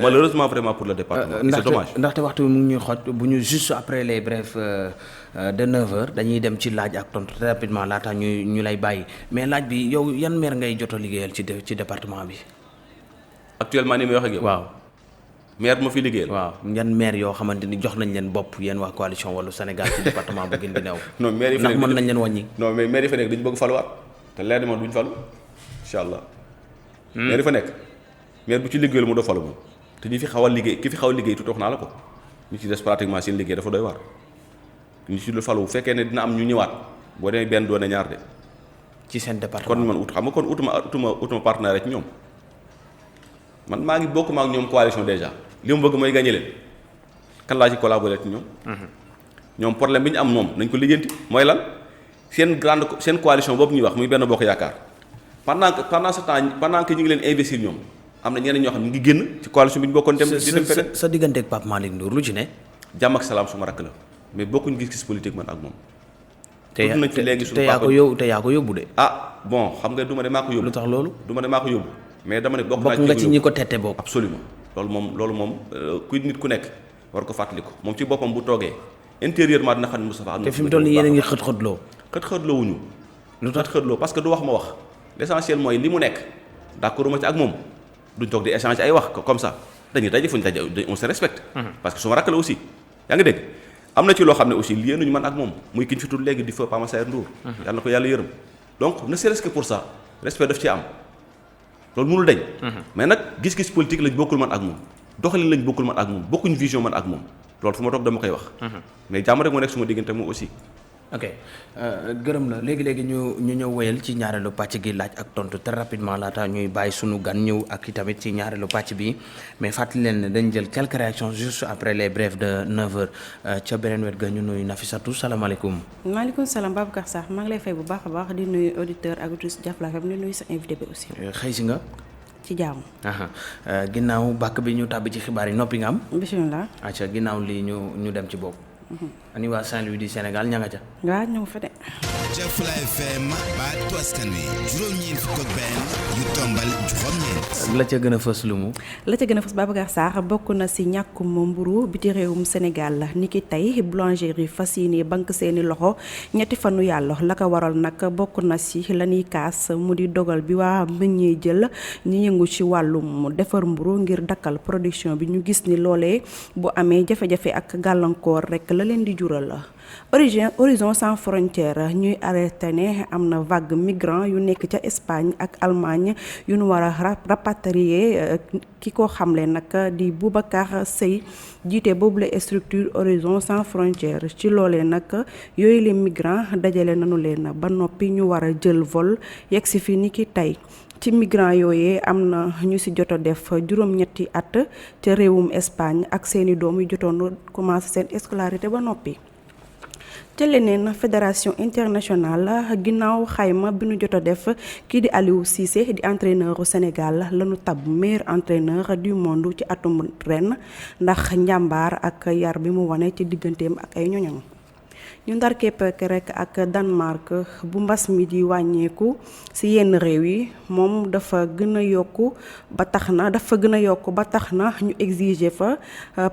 malheureusement vraiment pour le département c'est dommage ndaxte waxtu mu ngi ñuy xoj bu ñu juste après les brefs de 9h dañuy dem ci laaj ak tontu très rapidement laata ñu lay bàyyi mais laaj bi yow yan maire ngay jot a liggéeyal ci département bi actuellement ni may wax ak yow waaw maire bu ma fi liggéeyal waaw yan maire yoo xamante ni jox nañ leen bopp yéen waa coalition Wallu Sénégal ci département bu Guinguinéo non maire yi fa ndax mën nañ leen wàññi non mais maire yi fa nekk dañu bëgg faluwaat te leer na ma duñ falu incha allah maire yi fa nekk maire bu ci liggéeyal mu doo falu moom te ñi fi xaw a liggéey ki fi xaw a liggéey tuuti wax naa la ko ñu ci des pratiquement seen liggéey dafa doy waar ñu ci lu falu bu fekkee ne dina am ñu ñëwaat boo demee benn doone ñaar de ci seen département kon man xam nga kon utuma partenaire ci ñoom man maa ngi bokk ak ñoom coalition déjà li mu bëgg mooy gagné leen kan laa ci collaborer ci ñoom ñoom problème bi ñu am moom nañ ko lijjanti mooy lan seen coalition boobu ñuy wax muy benn bokk yaakaar pendant ce temps pendant que ñu ngi leen investir ñoom am na ñeneen ñoo xam ne ñu ngi génn ci coalition bi ñu bokkoon dem di dem feneen sa diggante ak Pape Malick Ndour lu ci ne jàmm ak salaam suma rakk la mais bokkuñ gis-gis politique man ak moom te yaa ko yóbbu de bon xam nga du ma ne maa ko yóbbu lu tax loolu du ma ne maa ko yóbbu mais dama ne bokk nga ci ñi ko tette bokk absolument loolu moom kuy nit ku nekk war ko fàttali ko moom ci boppam bu toogee intérieurement dina xam ne Moustapha am na te fi mu toll nii yéen a ngi xët-xëtloo wuñu lu tax xët-xëtloo parce que du wax ma wax l'essentiel mooy li mu nekk d'accord ma ci ak moom duñ toog di échanger ay wax comme ça dañuy daje fuñu daje on se respecte parce que su ma rakk la aussi yaa ngi dégg am na ci loo xam ne aussi lié nañu man ak moom muy ki ñu fi tudd léegi di feu Pape Masssaer Ndour yàlla na ko yàlla yërëm donc ne serait-ce que pour ça respect daf ci am loolu mënul dañ mais nag gis-gis politique lañ bokkul man ak moom doxalin lañ bokkul man ak moom bokkuñ vision man ak moom loolu fu ma toog dama koy wax mais jàmm rek moo nekk suma diggante moom aussi ok gërëm la léegi ñu ñëw wéyal ci ñaareelu pàcc gi laaj ak tontu très rapidement laata ñuy bàyyi sunu gan ñëw ak itamit ci ñaareelu pàcc bi mais fàttali leen ne dañ jël quelques réactions juste après les brefs de 9h ca beneen wet ga ñu nuyu Nafissatou salaamaaleykum. maaleykum salaam Babacar Sarr maa ngi lay fay bu baax a baax di nuyu auditeur ak auditrice Jafla FM di nuyu sa invité bi aussi. xëy si nga. ci jàmm. ginnaaw bàkk bi ñu tàbbi ci xibaar yi noppi nga am. bisimilah. acca ginnaaw lii ñu dem ci boobu. ani waa Saint-Louis du Sénégal ña nga ca. waaw ñu ngi fa de. Jafla FM baatu askan wi juróom-ñeent fukk ak benn yu tombal juróom-ñeent. la ca gën a fës lu mu. la ca gën a fës Babacar Sarr bokk na si ñàkkum mburu biti réewum Sénégal la ni ki tey boulangerie fas yéene banque seeni loxo ñetti fanu yàlla la ko waral nag bokk na si la ñuy kaas mu di dogal bi waa meññee jël ñu yëngu ci wàllum defar mburu ngir dakkal production bi ñu gis ni loolee bu amee jafe-jafe ak gàllankoor rek la leen di jural la. Horizon sans frontières ñuy arrêté ne am na vague migrants yu nekk ca Espagne ak Allemagne yu nu war a rapatrier ki ko xamle nag di Boubacar Seye jiite boobule structure Horizon sans frontières ci loolee nag yooyu les migrants dajale nañu leen ba noppi ñu war a jël vol yegg si fi ni ki tey ci migrants yooyee am na ñu ci jot a def juróom-ñetti at ca réewum Espagne ak seeni doom yu jotoon commencé seen scolarité ba noppi. ca leneen fédération internationale ginnaaw xayma bi nu jot a def kii di Aliou Cissé di entraîneur au Sénégal lañu tab meilleur entraîneur du monde ci atum ren ndax njàmbaar ak yar bi mu wane ci digganteem ak ay ñoñam ñu ndar képp rek ak Danemark bu mbas mi di wàññeeku ci yenn réew yi moom dafa gën a yokk ba tax na ñu exiger fa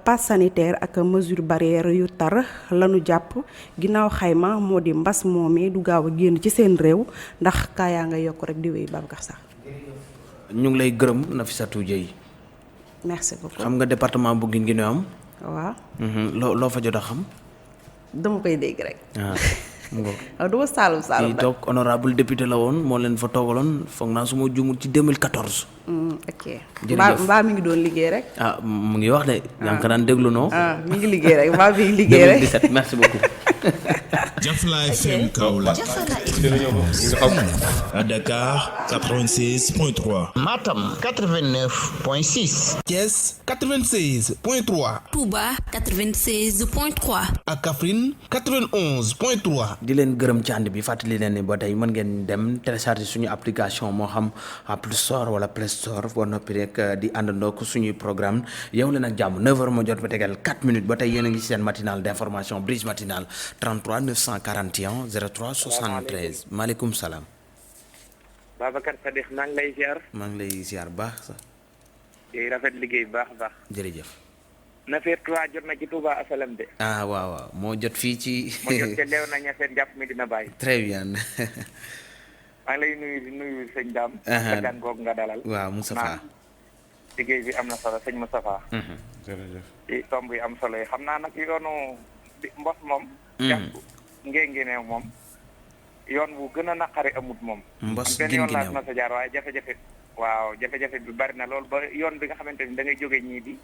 passe sanitaire ak mesure barrière yu tar lañu jàpp ginnaaw xayma moo di mbas moomee du gaaw a génn ci seen réew ndax kaa yaa nga yokk rek di wéy Babacar sax ñu ngi lay gërëm Nafissatou Dieye merci beaucoup. xam nga département bu Guinguinéo am. waaw. loo fa jot a xam. dama koy dégg rek. mu ngoog. du ma Saalum Saalum kii toog honorable député la woon moo leen fa toogaloon foog naa su ma juumul ci 2014. ok. jërëjëf mbaa mi ngi doon liggéey rek. mu ngi wax de. yaa ngi ko daan déglu noo. mi ngi liggéey rek mbaa mi ngi liggéey rek. 2017 merci beaucoup. Jafla FM Kaolack. À Dakar 96.3. Matam 89.6. Thiès 96.3. Touba 96.3. ak Kaffrine 91.3. di leen gërëm ci ànd bi fàttali leen ni ba tey mën ngeen dem télécharger suñu application moo xam Apple Store wala Play Store boo noppi rek di àndandoo ko suñuy programme yow leen ak jàmm 9h moo jot ba tegal 4 minutes ba tey yéen a ngi ci seen matinal d'information brise matinal 33 941 03 73 maaleykum salaam. Babacar Sadikh maa ngi lay ziar. maa ngi lay ziar baax sax. di rafet liggéey bu baax a baax. jërëjëf. Nafeer Touba jot na ci Touba Asalam de. waaw waaw moo jot fii ci. moo jot ca leew na ñafeen jàpp mi dina bàyyi. très bien. maa ngi lay nuyu sëñ Dame. sa gan googu nga dalal. waaw Moustapha. liggéey bi am na solo sëñ Moustapha. jërëjëf. ci tomb yi am solo yi xam naa nag yoonu mbos moom. jàpp Guinguinéo moom. yoon bu gën a naqari amut moom. mbos benn yoon Guinguinéo laa ma sa jaar waaye jafe-jafe. waaw jafe-jafe bi bari na lool ba yoon bi nga xamante ni da ngay jógee ñii bi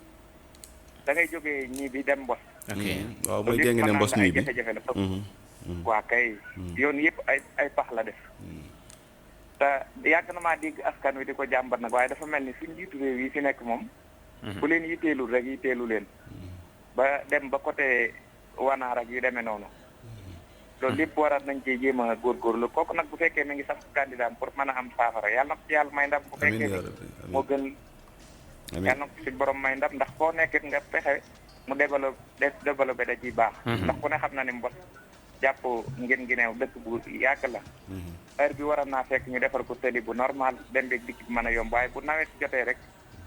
da ngay jógee ñii bi dem mbos. ok waaw mooy Guinguinéo mbos ñii bi jafe-jafe la waa kay yoon yëpp ay pax la def. te yàgg na maa dégg askan wi di ko jàmbat nag waaye dafa mel ni suñ njiitu réew yi fi nekk moom. bu leen yitteelul rek yitteelu leen. ba dem ba côté wanaar ak yu demee noonu. loolu lépp waraat nañ cee jéem a góorgóorlu kooku nag bu fekkee mi ngi sax candidat pour mën a am saafara yàlla na ko yàlla may ndam bu fekkee moo gën yàlla na ko si borom may ndam ndax foo nekkit nga fexe mu développé da ciy baax ndax ku ne xam na ne mbos jàpp Guinguinéo dëkk bu yàgg la heure bi waroon naa fekk ñu defar ko tëli bu normal dem beeg dikk bi mën a yomb waaye bu nawet jotee rek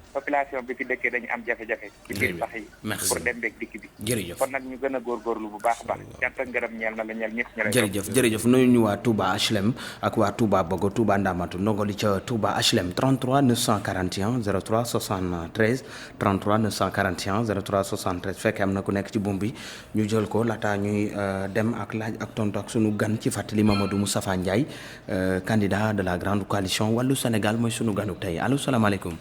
population bi fi dëkkee dañu am jafe-jafe ci biir sax yi pour dem beeg dikk bi jërëjëf kon nag ñu gën a góorgóorlu bu baax a baax cant ak ngërëm ñeel na la ñeel ñëpp ñu jërëjëf nuyu ñu waa Touba HLM ak waa Touba Bogo Touba Ndamatu ndongo li ca Touba HLM 33 941 03 73 33 941 03 73 fekkee am na ku nekk ci buum bi ñu jël ko laata ñuy dem ak laaj ak tontu ak sunu gan ci fàttali Mamadou Moustapha Ndiaye candidat de la grande coalition wàllu Sénégal mooy sunu ganu tey allo salaamaaleykum.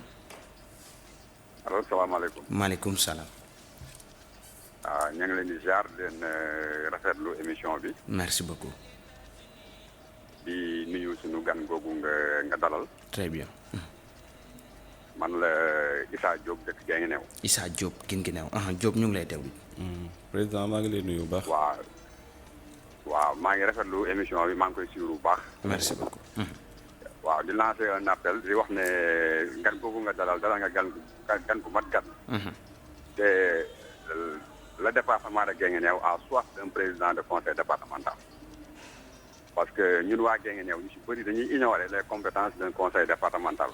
allo salaamaaleykum. maaleykum salaam. waaw ñu ngi leen di ziar di leen rafetlu émission bi. merci beaucoup. di nuyu suñu gan googu nga dalal. très bien. man la Issa Diop dëkk Guinguinéo. Issa Diop Guinguinéo Diop ñu ngi lay teewlu. président maa ngi lay nuyu bu baax. waaw maa ngi rafetlu émission bi maa ngi koy suivre bu baax. merci beaucoup. waaw di lancer un appel di wax ne gan googu nga dalal nga gan gu mat gan. te le département de Guinguinéo a soif d'un président de conseil départemental. parce que ñun waa Guinguinéo ñu si bëri dañuy ignorer les compétences d'un conseil départemental.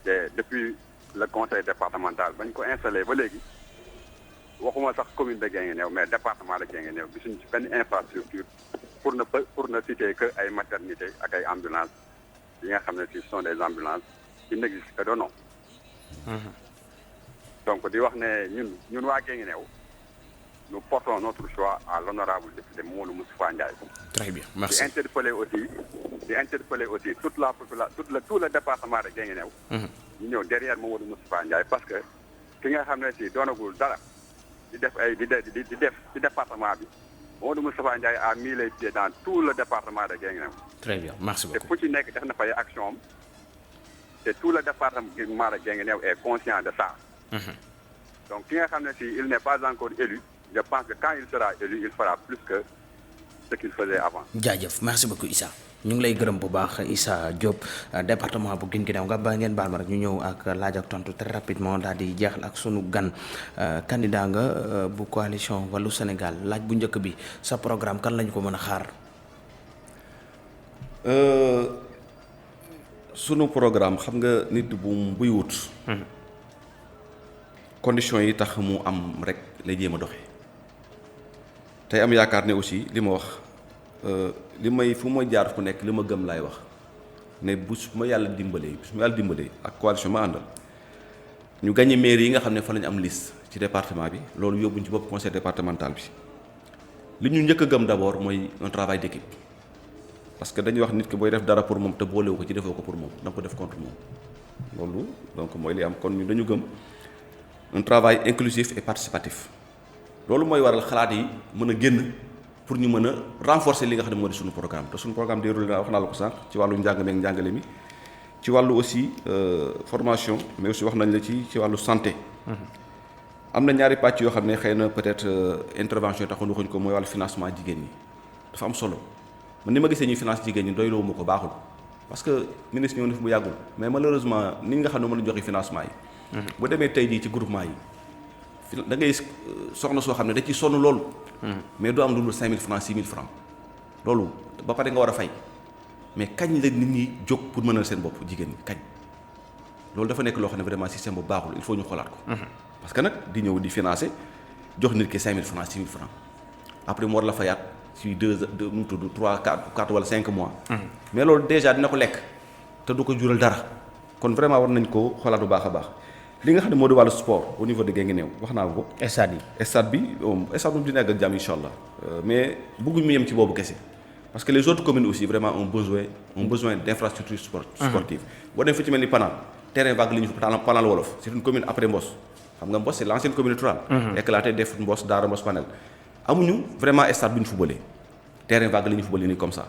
te depuis le conseil départemental bañ ko installé ba léegi waxuma sax commune de Guinguinéo mais département de Guinguinéo gisuñu ci benn infrastructure pour ne citer que ay maternité ak ay ambulances yi nga xam ne ce sont des ambulances qui n'existent que de nom. donc di wax ne ñun waa Guinguinéo nous portons notre choix à l'honorable député Mamadou Moustapha Ndiaye. très bien merci. di interpeller aussi toute la population tout le département de Guinguinéo. ñu ñëw derrière Mamadou Moustapha Ndiaye parce que ki nga xam ne si doonagul dara di def ci département bi Mamadou Moustapha Ndiaye a mis les pieds dans tout le département de Guinguinéo. très bien merci beaucoup. te fu ci nekk def na fay action am te tout le département de Guinguinéo est conscient de ça. donc ki nga xam ne si il n'est pas encore élu je pense que quand il sera élu il fera plus que ce qu'il faisait avant. jaajëf merci beaucoup Issa ñu ngi lay gërëm bu baax Issa Diop département bu Guinguinéo nga ba ngeen baal ma rek ñu ñëw ak laaj ak tontu très rapidement daal di jeexal ak sunu gan candidat nga bu coalition wàllu Sénégal laaj bu njëkk bi sa programme kan lañu ko mën a xaar. sunu programme xam nga nit buy wut. conditions yi tax mu am rek lay jéem a doxee tey am yaakaar ne aussi li ma wax li may fu ma jaar fu nekk li ma gëm laay wax ne bu su ma yàlla dimbalee ak coalition ma àndal ñu gagné mairie yi nga xam ne fa la ñu am liste ci département bi loolu yóbbuñ ci bopp conseil départemental bi li ñu njëkk a gëm d'abord mooy un travail d'équipe parce que dañuy wax nit ki booy def dara pour moom te boolewu ko ci defoo ko pour moom da nga ko def contre moom loolu donc mooy li am kon ñu dañu gëm un travail inclusif et participatif loolu mooy waral xalaat yi mën a génn pour ñu mën a renforcer li nga xam ne moo di suñu programme te suñu programme déroulé naa wax naa la ko sànq ci wàllu njàng meeg njàngale mi ci wàllu aussi formation mais aussi wax nañ la ci wàllu santé. am na ñaari pàcc yoo xam ne xëy na peut-être intervention taxoon waxuñ ko mooy wàllu financement jigéen ñi dafa am solo man ni ma gisee ñuy finance jigéen ñi doyloo ma ko baaxul parce que ministre ñëw na fi bu yàggul mais malheureusement ni nga xam ne mën a joxe financement yi. bu demee tey jii ci groupement yi da ngay soxna soo xam ne da ciy sonn loolu. mais doo am lu dul 5000 francs 6000 francs loolu ba pare nga war a fay mais kañ la nit ñi jóg pour mënal seen bopp jigéen ñi kañ loolu dafa nekk loo xam ne vraiment système bu baaxul il faut ñu xoolaat ko. parce que nag di ñëw di financer jox nit ki 5000 francs 6000 francs après mu war la fayaat ci 2 mu tudd 3 4 wala 5 mois. mais loolu déjà dina ko lekk te du ko jural dara kon vraiment war nañ ko xoolaat bu baax a baax. li nga xam ne moo di wàllu sport au niveau de Guinguinéo wax naa ko. stade bi moom dina àgg ak jàmm incha allah mais bëgguñ mu yem ci boobu kese parce que les autres communes aussi vraiment ont besoin d'infrastructures sportives. boo dem fi ci mel ni Panal terrain vague li ñu fa Panal Wolof c'est une commune après Mbos xam nga Mbos c'est l'ancienne commune rurale. éclaté def Mbos Daara Mbos Panel amuñu vraiment stade bu ñu footballé terrain vague li ñu footballé nii comme ça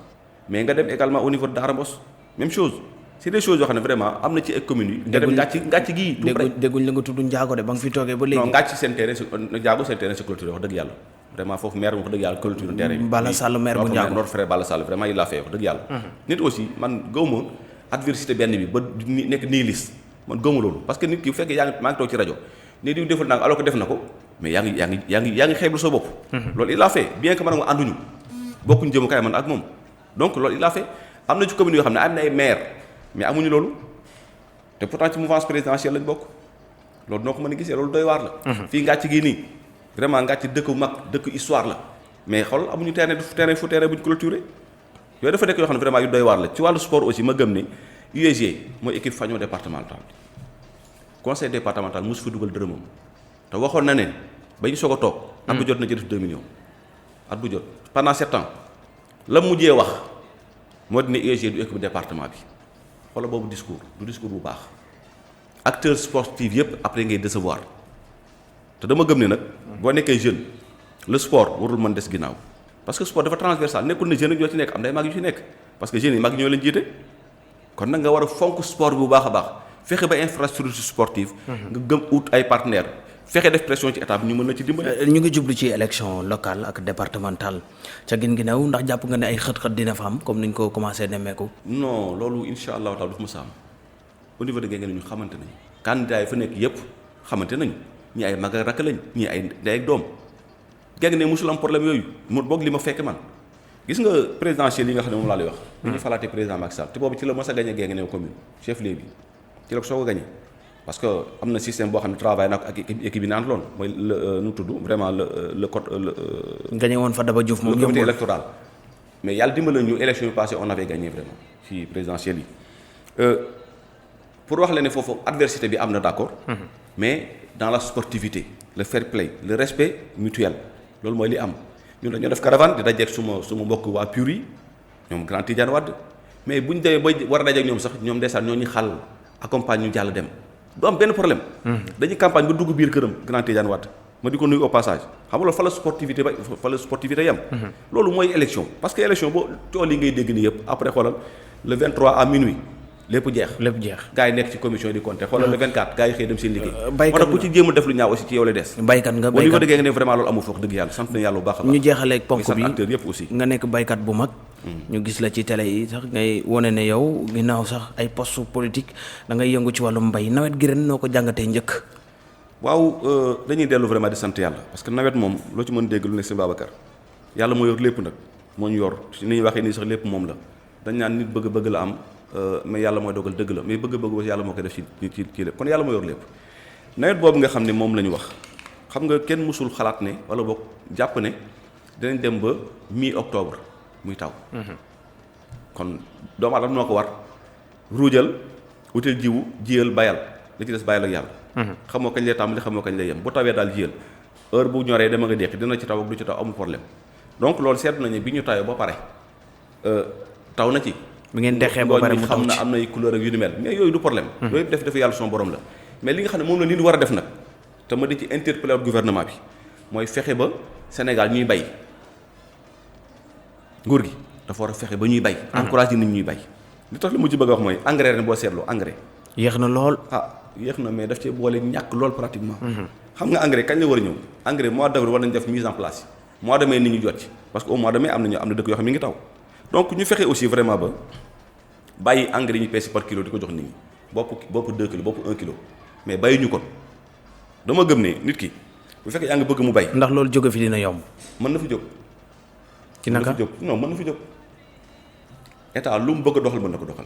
mais nga dem également au niveau de Daara Mbos même chose. c'est des choses yoo xam ne vraiment am na ci ay communes yi. nga dem ngàcc gii. dégguñ la nga tudd Njaago de ba nga fi toogee ba léegi. non ngàcc seen terrain Njaago seen terrain c'est clôturé wax dëgg yàlla vraiment foofu maire wax dëgg yàlla clôturé terrain bi. Balla Sall maire bu Njaago notre frère Balla Sall vraiment il l'a fait wax dëgg yàlla. nit aussi man gëwma adversité benn bi ba nekk nihiliste man gëwma loolu parce que nit ki bu fekkee maa ngi toog ci rajo ne diw deful naa alors que def na ko mais yaa ngi xeeblu sa bopp. loolu il l'a fait bien que man nga ànduñu bokkuñu jëmukaay man ak moom donc loolu il l'a fait am na ci communes yoo xam ne am na ay maire mais amuñu loolu te pourtant ci mouvance présidentielle lañ bokk loolu noo ko mën a gisee loolu doy waar la. fii ngàcc gii nii vraiment ngàcc dëkk bu mag dëkk histoire la mais xool amuñu terrain bu ñu clôturé yooyu dafa nekk yoo xam ne vraiment yu doy waar la ci wàllu sport aussi ma gëm ne USG mooy équipe fanion départemental conseil départemental mosu fi dugal dërëmam te waxoon na ne ba ñu soog a toog. at bu jot na ci def 2 millions at bu jot pendant 7 ans la mujjee wax moo di ne USG du équipe département bi. xoolal boobu discours du discours bu baax acteurs sportifs yëpp après ngay décevoir te dama gëm ne nag boo nekkee jeune le sport warul mën des ginnaaw parce que sport dafa transversal nekkul ne jeunes ñoo ci nekk am day mag yu ci nekk parce que jeunes yi mag ñoo leen jiite kon nag nga war a fonk sport bu baax a baax fexe ba infrastructure sportive nga gëm ut ay partenaires fexe def pression ci état bi ñu mën na ci dimbali. ñu ngi jublu ci élection locale ak départementale ca Guinguinéo ndax jàpp nga ne ay xët-xët dina fa am comme niñ ko commencé nemmeeku. non loolu incha allahu taala du ma sa am au niveau de Guinguinéo ñu xamante nañ candidat yi fa nekk yëpp xamante nañ ñii ay mag ak rakk lañ ñii ay doom Guinguinéo musul am problème yooyu mu boog li ma fekk man gis nga présidentielle yi nga xam ne moom laa lay wax. bi ñu falaatee président Macky Sall te boobu ci la mos a gagné Guinguinéo commune chef lieu bi ci la ko soog a gagné. parce que am na système boo xam ne travail na ko ak équipe bi naan loon mooy nu mu tudd vraiment le code gagné woon fa Daba Diouf moom le comité électoral mais yàlla dimbali ñu élection yi passé on avait gagné vraiment ci présidentielle yi pour wax la ne foofu adversité bi am na d'accord mais dans la sportivité le fair play le respect mutuel loolu mooy li am ñun dañoo def caravane di dajeeg suma mbokk waa PUR yi ñoom Grand Tidiane Wade mais buñ demee ba war a dajeeg ñoom sax ñoom ndeysaan ñoo ñu xàll accompagne ñu jàll dem du am benn problème. dañuy campagne ba dugg biir këram Grand Tidiane Wade ma di ko nuyu au passage xam nga fa la sportivité yam. loolu mooy élection parce que élection boo tool yi ngay dégg nii yëpp après xoolal le 23 à minuit lépp jeex. gars yi nekk ci commission yi di compter xoolal le 24 gars yi xëy dem seen liggéey. baykat nga moo tax ku ci jéem a def lu ñaaw aussi ci yow la des. baykat nga au niveau de Guinguinéo vraiment loolu amul foofu dëgg yàlla sant nañu yàlla bu baax a baax. ñu jeexaleeg ponk bi acteurs yëpp aussi. nga nekk baykat bu mag. ñu gis la ci télé yi sax ngay wane ne yow ginnaaw sax ay poste politique da ngay yëngu ci wàllum mbay nawet gi ren noo ko jàngatee njëkk. waaw dañuy dellu vraiment di sant yàlla parce que nawet moom loo ci mën dégg lu ne si Babacar yàlla moo yor lépp nag moo ñu yor ni ñuy waxee nii sax lépp moom la dañ naan nit bëgg la am mais yàlla mooy dogal dëgg la mais bëgg yàlla moo koy def ci lépp kon yàlla moo yor lépp nawet boobu nga xam ne moom la ñu wax xam nga kenn mësul xalaat ne wala boog jàpp ne dinañ dem ba mi-octobre muy taw. kon doomu aadama noo ko war ruujal wutal jiwu jiyal bayal li ci des bayal ak yàlla xamoo kañ lay tàmbali xamoo kañ lay yem bu tawee daal jiyal heure bu ñoree dama nga déqi dina ci taw ak du ci taw amul problème donc loolu seetlu nañu bi ñu tawee ba pare taw na ci. bi ngeen dexee ba pare mu taw xam na am nay couleur ak yu ni mel mais yooyu du problème. yooyu def dafa yàlla son borom la. mais li nga xam ne moom la nit ñi war a def nag te ma di ci interpeller gouvernement bi mooy fexe ba Sénégal ñuy bay nguur gi dafa war a fexe ba ñuy bay. encouragé nit ñuy bay. li tax li mu ci bëgg a wax mooy engrais ren boo seetloo engrais. yéex na lool. yéex na mais daf cee boole ñàkk lool pratiquement. xam nga engrais kañ la war a ñëw engrais mois d'avril war nañ def mise en place yi mois de mai nit ñi jot ci parce que au mois de mai am na dëkk yoo xam ne mi ngi taw donc ñu fexe aussi vraiment ba bàyyi engrais yi ñu peese par kilo di ko jox nit ñi bopp 2 kilos bopp 1 kilo mais bàyyi ñu kon dama gëm ne nit ki bu fekkee yaa ngi bëgg mu bay. ndax loolu jóge fi dina yomb. mën na fi jóg. ci naka non mën na fi jóg état lu mu bëgg a doxal mën na ko doxal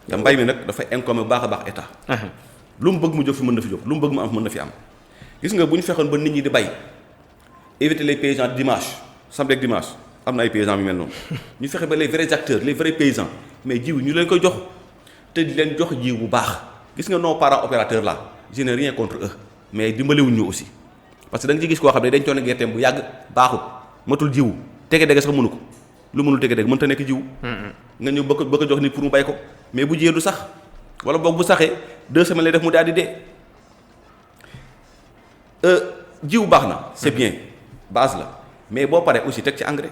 te mbay mi nag dafa incombé bu baax a baax état. lu mu bëgg mu jóg fi mën na fi jóg lu mu bëgg mu am mën na fi am gis nga bu ñu fexoon ba nit ñi di bay éviter les paysans dimanche samedi ak dimanche am na ay paysans yu mel noonu ñu fexe ba les vrais acteurs les vrais paysans mais jiw ñu leen koy jox te di leen jox jiw bu baax gis nga nos parents opérateurs là je n'ai rien contre eux mais dimbaliwuñ ñu aussi parce que da nga ci gis koo xam ne dañ coono gerteem bu yàgg baaxut matul jiwu tege-dege sax mënu ko lu mënul tege-dege mënta nekk jiwu nga ñëw bëgg a jox nit pour mu bay ko mais bu jiyee du sax wala boog bu saxee 2 semaines lay def mu daal di dee jiw baax na c'est bien base la mais boo paree aussi teg ci engrais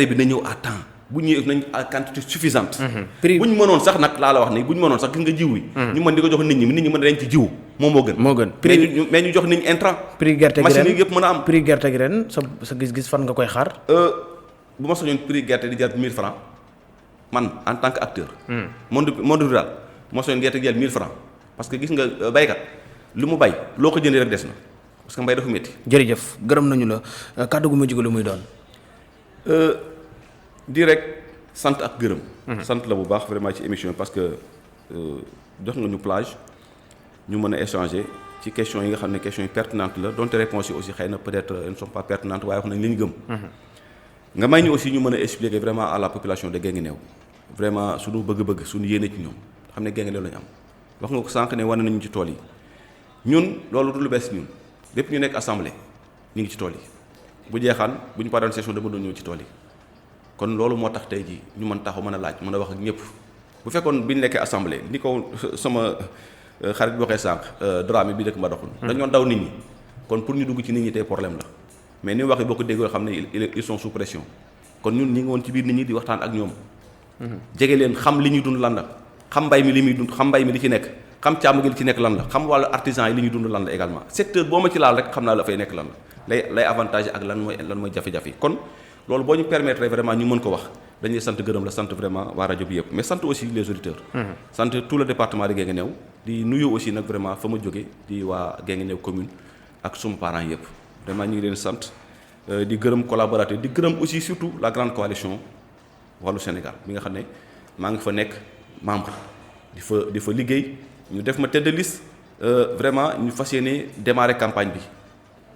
bi na ñëw à temps bu ñëwee nañ à quantité suffisante. bu ñu mënoon sax nag laa la wax ni bu ñu mënoon sax gis nga jiw yi. ñu mën di ko jox nit ñi mën dañ ci jiw moom moo gën. moo gën mais ñu jox nit ñi intrant. prix gerte gi ren machine yi yëpp mën a am. prix gerte gi ren sa gis-gis fan nga koy xaar. bu ma soñoon prix gerte di jar 1000 francs man en tant que acteur. monde rural ma soñoon gerte gi jar 1000 francs parce que gis nga baykat lu mu bay loo ko jëndee rek des na parce que mbay dafa métti. jërëjëf gërëm nañu la kàddu gu ma jóge lu muy doon. di rek sant ak gërëm. sant la bu baax vraiment ci émission parce que jox nga ñu plage ñu mën a échanger ci questions yi nga xam ne questions yi pertinentes la donte réponses yi aussi xëy na peut-être elles ne sont pas pertinentes waaye wax nañ li ñu gëm. nga may ñu aussi ñu mën a expliquer vraiment à la population de Guinguinéo vraiment suñu bëgg-bëgg suñu yéene ci ñoom xam ne Guinguinéo lañu am wax nga ko sànq ne wane nañu ci tool yi ñun loolu du lu bees ñun lépp ñu nekk assemblée ñu ngi ci tool yi bu jeexaan bu ñu paree session dama doon ñëw ci tool yi. kon loolu moo tax tey jii ñu mën taxaw mën a laaj mën a wax ak ñëpp bu fekkoon bi ñu nekkee assemblée ni ko sama xarit bi waxee sànq Dramé bi dëkk Mbadakhoune dañoo daw nit ñi kon pour ñu dugg ci nit ñi tey problème la mais ni mu waxee boo ko déggoo xam ne ils sont sous pression kon ñun ñi ngi woon ci biir nit ñi di waxtaan ak ñoom jege leen xam li ñuy dund lan la xam mbay mi li muy dund xam mbay mi li ci nekk xam càmm gi li ci nekk lan la xam wàllu artisan yi li ñuy dund lan la également secteur boo ma ci laal rek xam naa la fay nekk lan la lay avantage ak lan mooy jafe-jafe kon loolu boo ñu permettre vraiment ñu mën ko wax dañuy sant gërëm la sant vraiment waa rajo bi yëpp mais sant aussi les auditeurs. sant tout le département de Guinguinéo di nuyu aussi nag vraiment fa ma jóge di waa Guinguinéo commune ak suma parents yëpp vraiment ñu ngi leen sant di gërëm collaborateur di gërëm aussi surtout la grande coalition wàllu Sénégal bi nga xam ne maa ngi fa nekk membre di fa liggéey ñu def ma tête de liste vraiment ñu fas yéene démarrer campagne bi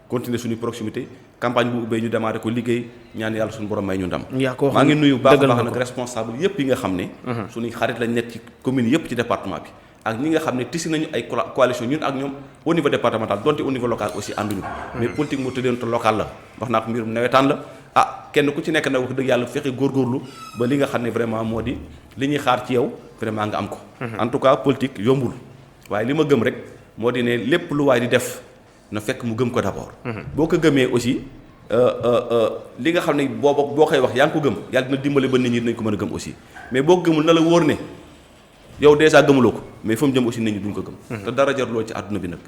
continuer suñu proximité campagne bu ubbee ñu démarré ko liggéey ñaan yàlla suñu borom may ñu ndam. maa ngi nuyu baax a baax nag responsable yëpp yi nga xam ne. suñuy xarit lañ nekk ci commune yëpp ci département bi. ak ñi nga xam ne tisi nañu ay coalition ñun ak ñoom au niveau départemental donte au niveau local aussi ànduñu. mais politique mu tëddeent local la wax naa ko mbirum nawetaan la kenn ku ci nekk nag wax dëgg yàlla fexe góorgóorlu ba li nga xam ne vraiment moo di li ñuy xaar ci yow vraiment nga am ko. en tout cas politique yombul waaye li ma gëm rek moo di ne lépp lu waay di def na fekk mu gëm ko d'abord. boo ko gëmee aussi li nga xam ne boo koy wax yaa ngi ko gëm yàlla dina dimbale ba nit ñi dinañ ko mën a gëm aussi mais boo ko gëmul na la wóor ne yow déjà gëmuloo ko mais fa mu jëm aussi nit ñi duñ ko gëm. te dara jaruloo ci àdduna bi nag.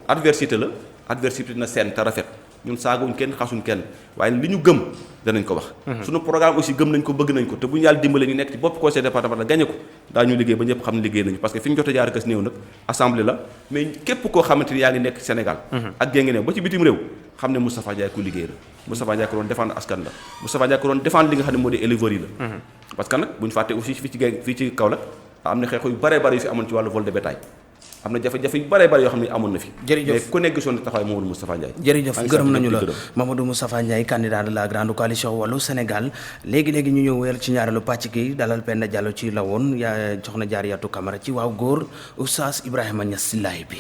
adversité la adversité na seen te rafet ñun saagawuñ kenn xasuñ kenn waaye li ñu gëm danañ ko wax. suñu programme aussi gëm nañ ko bëgg nañ ko te bu ñu yàlla dimbale ñu nekk ci bopp conseil départemental gagné ko daañu liggéey ba ñëpp xam ne liggéey nañu parce que fi ñu jot a jaar kës néew nag assemblée la mais képp koo xamante ni yaa ngi nekk Sénégal ak Guinguinéo ba ci bitim réew xam ne Moustapha Ndiaye ku liggéey la Moustapha Ndiaye ko doon défendre askan la Moustapha Ndiaye ko doon défendre li nga xam ne moo di éleveurs yi la parce que nag bu ñu fàtte aussi fii ci Kaolack am na xeexu yu bare yu fi amoon ci wàllu vol de bétail am na jafe-jafe yu bare yoo xam ne amoon na fi. jërëjëf mais ku nekk gisoon na taxawaay Mamadou Moustapha Ndiaye. jërëjëf gërëm nañu la Mamadou Moustapha Ndiaye candidat de la grande coalition Wallu Sénégal léegi ñu ñëw wéyal ci ñaareelu pàcc gi dalal Penda Diallo ci la woon yaa jox na Jaariyatu Camara ci waaw góor Oustaz Ibrahima Niass Laye bi